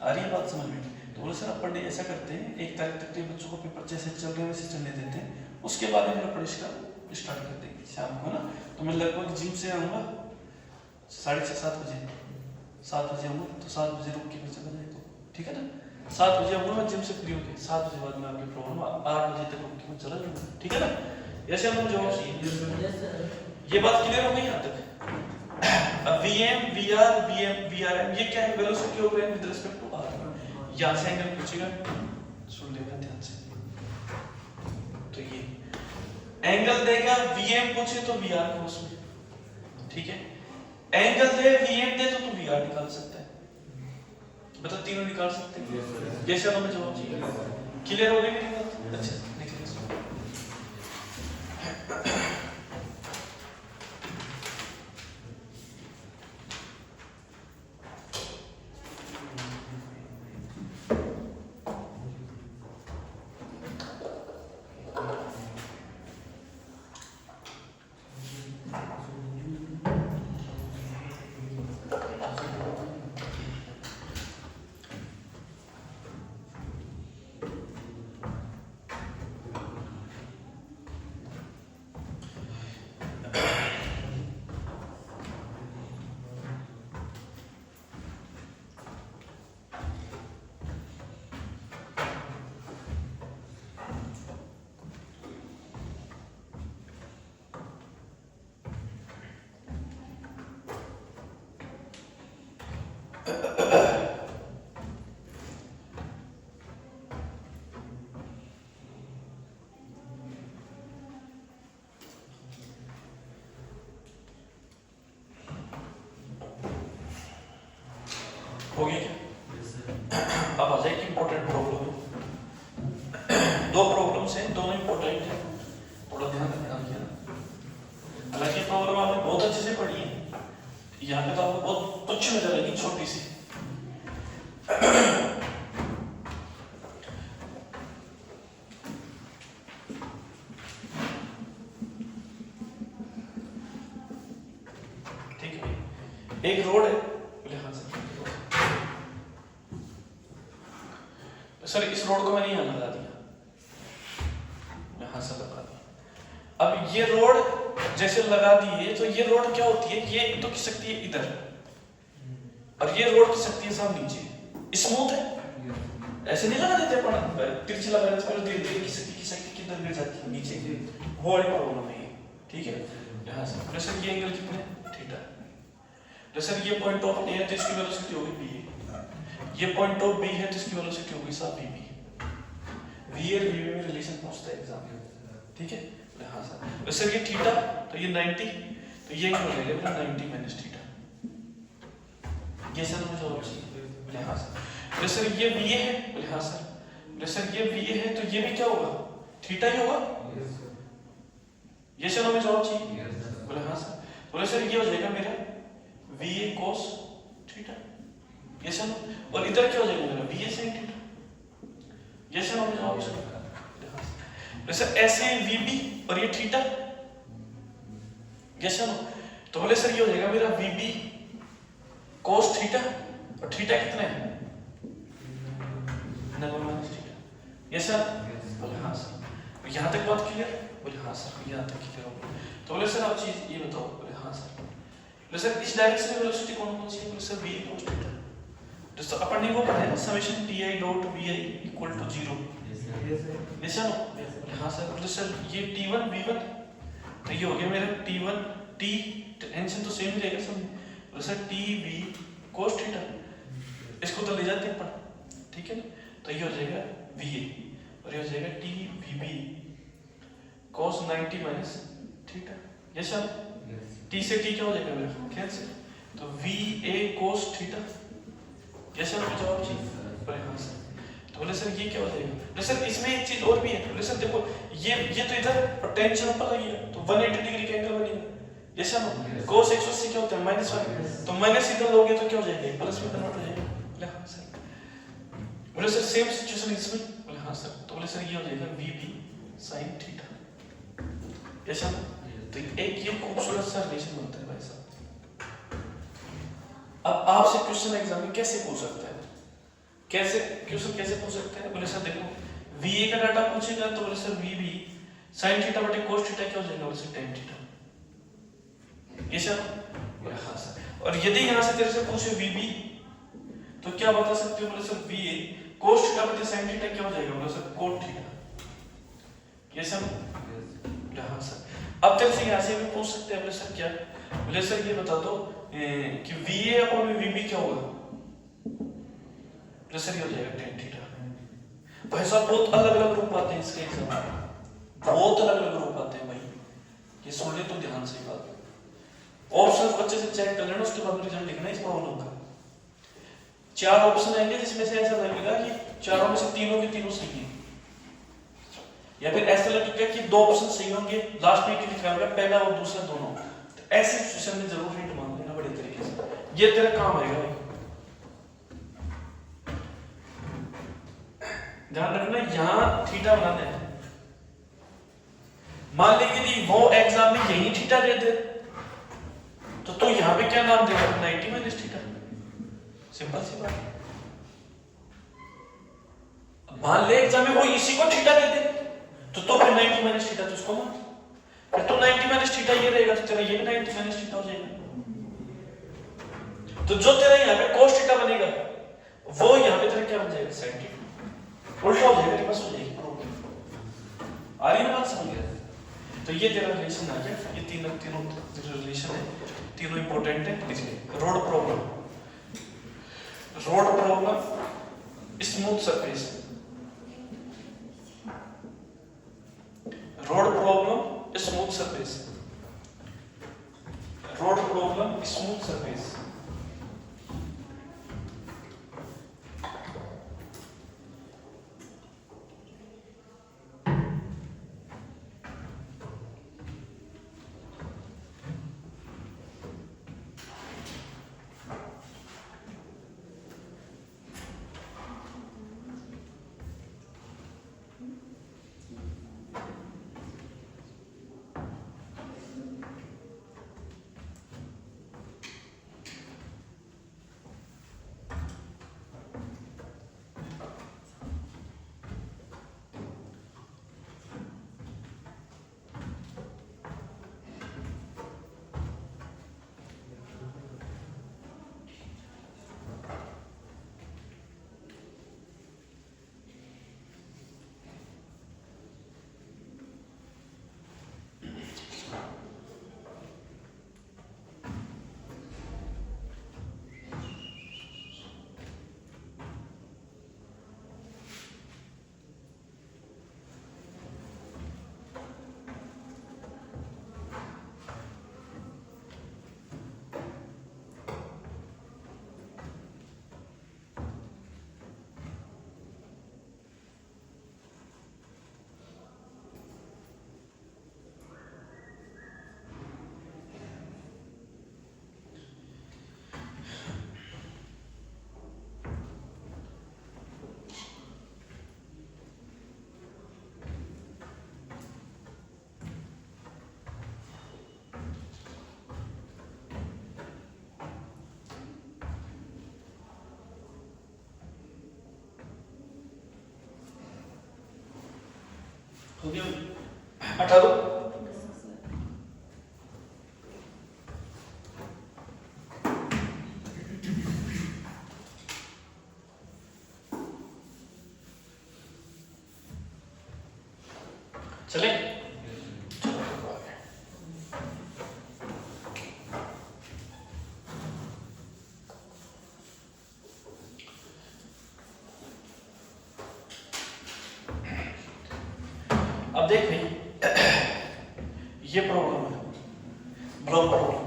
आ रही है बात समझ में। तो बोले सर अपन ऐसा करते हैं 1 तारीख तक के बच्चों को पेपर जैसे चल रहे हैं वैसे चलने देते हैं, उसके बाद हम अपन इसका स्टार्ट कर देंगे शाम को ना। तो मैं लगभग जिम से आऊँगा 6:30 7 बजे 7 बजे आऊँगा तो 7 बजे रुक के फिर चला जाएगा, ठीक है ना। 7 बजे आऊँगा मैं जिम से फ्री होके, 7 बजे बाद में आपके प्रोग्राम 8 बजे तक रुक के मैं चला जाऊँगा, ठीक है ना। ऐसे हम जवाब चाहिए, ये बात क्लियर हो गई यहाँ तक। अब Vm, Vr, Vm, Vrm ये क्या है, velocity of rain with respect to r। यहाँ से एंगल पूछेगा, सुन लेना ध्यान से। तो ये एंगल देगा, Vm पूछे तो Vr को उसमें, ठीक है। एंगल दे, Vm दे तो तू Vr निकाल सकता है, मतलब तीनों निकाल सकते हैं। जैसे हमें जवाब चाहिए, क्लियर हो गई मेरी बात? अच्छा निकलिए। हो गया क्या? अब आ जाए कि इंपॉर्टेंट प्रॉब्लम। दो प्रॉब्लम्स हैं, दोनों इंपॉर्टेंट हैं, थोड़ा ध्यान रखना है। हालांकि प्रॉब्लम आपने बहुत अच्छे से पढ़ी है, यहाँ पे तो आपको बहुत तुच्छ नजर आएगी, छोटी सी। ठीक है, एक रोड है, सर इस रोड को मैंने यहाँ लगा दिया, यहाँ से लगा दिया। अब ये रोड जैसे लगा दी है तो ये रोड क्या होती है, ये तो खिसकती है इधर और ये रोड खिसकती है सामने नीचे। स्मूथ है, ऐसे नहीं लगा देते अपन, तिरछी लगा देते हैं, धीरे धीरे खिसकती खिसकती किधर गिर जाती है नीचे, वो वाली प्रॉब्लम है, ठीक है। यहाँ से जैसे ये एंगल कितने थीटा, जैसे ये पॉइंट ऑफ ए है तो इसकी वेलोसिटी होगी बी, ये पॉइंट ऑफ बी है तो इसकी वेलोसिटी होगी साहब वी और वी में रिलेशन पूछता है एग्जाम में, ठीक है। हाँ सर, वैसे ये थीटा तो ये 90, तो ये क्या हो जाएगा 90 माइनस थीटा, ये सर मुझे जवाब चाहिए। हाँ सर, वैसे ये वी है, बोले हाँ सर, वैसे ये वी है तो ये भी क्या होगा, थीटा ही होगा, ये सर हमें जवाब चाहिए। बोले हाँ सर, बोले सर ये हो जाएगा मेरा वी ए कोस थीटा, ये सर, और इधर क्या हो जाएगा मेरा वी ए sin थीटा, ये सर हमें जवाब चाहिए। वैसे ऐसे वी बी और ये थीटा, ये सर, तो बोले सर ये हो जाएगा मेरा वी बी कोस थीटा, और थीटा कितना है 90 माइनस थीटा, ये सर। बोले हाँ सर, यहाँ तक बात क्लियर? बोले हाँ सर यहाँ तक क्लियर हो। तो बोले सर आप चीज ये बताओ, बोले हाँ सर। बोले सर इस डायरेक्शन में वेलोसिटी कौन कौन सी है? बोले सर वी कोस थीटा, दोस्तों अपन ने वो पढ़ा है ना, summation ti dot vi equal to 0, ये सर। हाँ सर, बोले सर ये t1 v1, तो ये हो गया मेरा t1 t टेंशन तो सेम ही रहेगा सब, बोले सर tv cos थीटा, इसको तो ले जाते हैं अपन, ठीक है ना। तो ये हो जाएगा va और ये हो जाएगा tvb cos 90 माइनस थीटा, ये सर। t से t क्या हो जाएगा मेरा कैंसिल, तो va cos थीटा, ये सर मुझे जवाब चाहिए। बोले हाँ सर, तो बोले सर ये क्या हो जाएगा? बोले सर इसमें एक चीज और भी है, बोले सर देखो ये तो इधर टेंशन ऊपर लगी है तो 180 डिग्री का एंगल बनेगा, ये सर। cos 180 क्या होता है -1, तो माइनस इधर लोगे तो क्या हो जाएगा प्लस में कन्वर्ट हो जाएगा। बोले हाँ सर, बोले सर सेम सिचुएशन इसमें, बोले हाँ सर, तो बोले सर ये हो जाएगा vb sin थीटा, ये सर। तो एक ये खूबसूरत सा रिलेशन बनता है भाई साहब। अब आपसे क्वेश्चन एग्जाम में कैसे पूछ सकता है, कैसे क्वेश्चन कैसे पूछ सकते हैं? बोले सर देखो VA का डाटा पूछेगा तो बोले सर VB sin थीटा बटे cos थीटा क्या हो जाएगा? बोले सर tan थीटा, ये सर। बोले हाँ सर। और यदि यहाँ से तेरे से पूछे वीबी तो क्या बता सकते हो? बोले सर वी कोस थीटा बटे साइन थीटा क्या हो जाएगा? बोले सर कोट थीटा। ये सब हाँ सर। अब तेरे से यहाँ से भी पूछ सकते हैं, बोले सर क्या? बोले सर ये बता दो कि वीए अपॉन वीबी क्या होगा? बोले सर ये हो जाएगा tan थीटा। भाई साहब बहुत अलग अलग रूप आते हैं इसके एग्जाम में, बहुत अलग अलग रूप आते हैं भाई, ये सुन ले तो ध्यान से बात। ऑप्शन बच्चे से चेक कर लेना, उसके बाद रिजल्ट लिखना इस प्रॉब्लम का। 4 ऑप्शन आएंगे जिसमें से ऐसा लगेगा कि चारों में से तीनों के तीनों सही हैं, या फिर ऐसा लगेगा कि 2 ऑप्शन सही होंगे, लास्ट में लिखा होगा पहला और दूसरा दोनों। तो ऐसी सिचुएशन में जरूर हिंट मांग लेना बड़े तरीके से, ये तेरा काम आएगा भाई। ध्यान रखना यहाँ थीटा बनाना है। मान ले यदि वो एग्जाम में यही थीटा दे दे तो तू यहाँ पे क्या नाम देगा? 90 माइनस थीटा। सिंपल सी बात। मान ले एग्जाम में वो इसी को थीटा दे दे तो फिर 90 माइनस थीटा तो उसको मान, फिर तो 90 माइनस थीटा ये रहेगा तो तेरा ये भी 90 माइनस थीटा हो जाएगा। तो जो तेरा यहाँ पे cos थीटा बनेगा वो यहाँ पे तेरा क्या बन जाएगा? sin theta. उल्टा हो जाएगा, रिवर्स हो जाएगी प्रॉब्लम। आ रही है बात समझ गया? तो ये तेरा रिलेशन आ गया। ये तीनों रिलेशन है, तीनों इंपॉर्टेंट है। इसलिए road problem smooth surface, road problem smooth surface, road problem smooth surface. हो गया? हटा दो। चले अब देख भाई, ये प्रॉब्लम है, ब्लॉक प्रॉब्लम,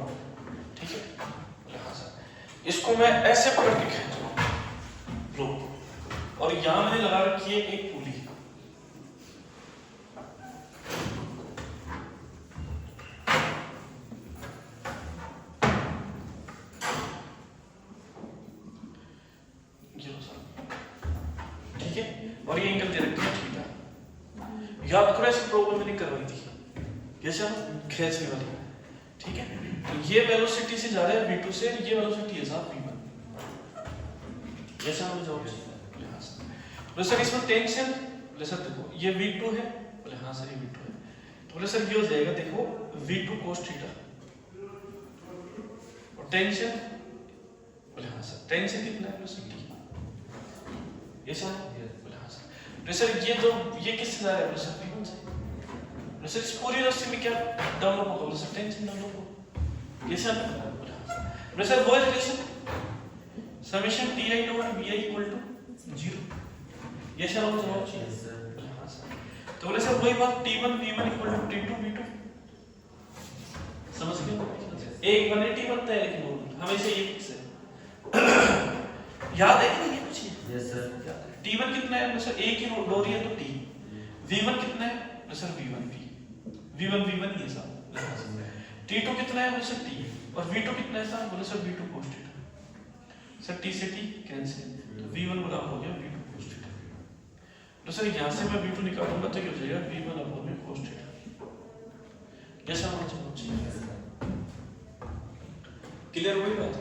ठीक है? यहाँ से इसको मैं ऐसे पकड़ के खींचूंगा ब्लॉक, और यहां मैंने लगा रखी है एक पुली। ठीक है, और ये एंगल दे रखा है थीटा। याद करो ऐसी प्रॉब्लम मैंने करवाई थी, कैसे खींचने वाली, ठीक है? तो ये वेलोसिटी से जा रहा है v2 से, ये वेलोसिटी है साहब v1, कैसे हम जवाब यहाँ से। बोले सर इसमें टेंशन, बोले सर देखो ये v2 है, बोले हाँ सर ये v2 है, तो बोले सर ये हो जाएगा देखो v2 cos थीटा, और टेंशन बोले हाँ सर, टेंशन कितना है सर टी, ये सर बोले हाँ सर। सर ये किससे जा रहा है सर V1 से। सर इस पूरी रस्सी में क्या डेवलप होगा सर, टेंशन डेवलप होगा, ये सर बोले हाँ सर। सर वो relation summation Ti over Vi equal to 0, ये सर हो जवाब चाहिए सर, बोले हाँ सर। तो बोले सर वही बात T1 V1 equal to T2 V2, समझ गए। एक 180 बनता है लेकिन वो हमेशा ये फिक्स है। याद है कि नहीं कुछ? Yes sir. T1 कितना है सर, एक ही डोरी है तो T। V1 कितना है sir, V1 V, V1 V1 ये सब। T2 कितना है सर T, और V2 कितना है सर, बोले sir V2 posted sir, T से T कैंसिल, तो V1 बराबर हो गया V2 पोस्टेड। तो सर यहाँ से मैं V2 निकालूंगा तो क्या हो जाएगा, V1 अपॉन में पोस्टेड, कैसा होना चाहिए। क्लियर हुई बात?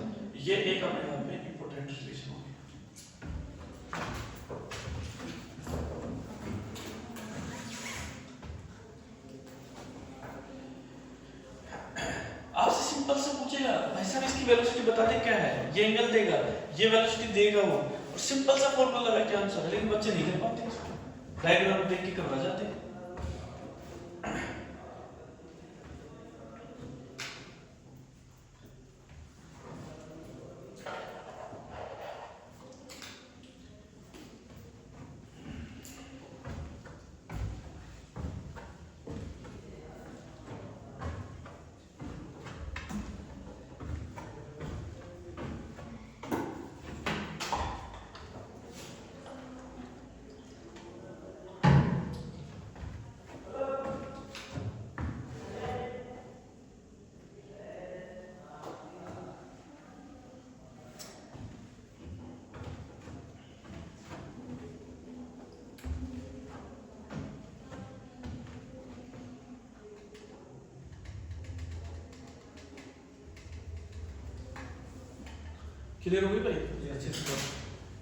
ये एक अपने आप में इंपॉर्टेंट रिलेशन हो गया। आपसे सिंपल से पूछेगा भाई साहब इसकी वेलोसिटी बता दे क्या है, ये एंगल देगा, ये वेलोसिटी देगा वो, और सिंपल सा फॉर्मूला लगा के आंसर है, लेकिन बच्चे नहीं कर पाते इसको, डायग्राम देख के करवा जाते हैं। क्लियर हो गई भाई?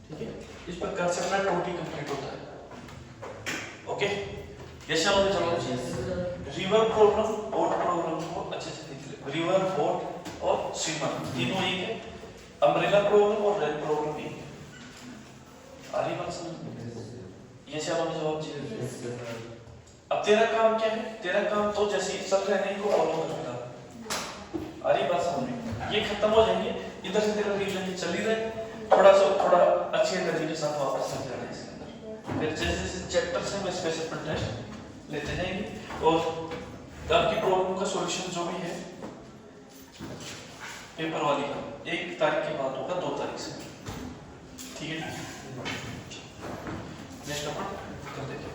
ठीक है, इस प्रकार से अपना टोटी कंप्लीट होता है। ओके, ये चलो रिवर प्रॉब्लम, बोट प्रॉब्लम को अच्छे से देख ले। रिवर, बोट और स्विमर तीनों एक है, अम्ब्रेला प्रॉब्लम और रेन प्रॉब्लम एक है। आ रही बात समझ में? ये चलो जवाब चाहिए। अब तेरा काम क्या है? तेरा काम तो जैसे चल रहे को फॉलो करना। आ रही बात समझ में? ये खत्म हो जाएंगे, इधर से तेरा रिवीजन चल ही रहा है, थोड़ा अच्छे तरीके के साथ वापस चल जाना है इसके अंदर। फिर जैसे जैसे चैप्टर से हम स्पेसिफिक टेस्ट लेते जाएंगे, और आपकी प्रॉब्लम का सॉल्यूशन जो भी है पेपर वाली का 1 तारीख के बाद होगा, 2 तारीख से। ठीक है, नेक्स्ट अपन कर देंगे।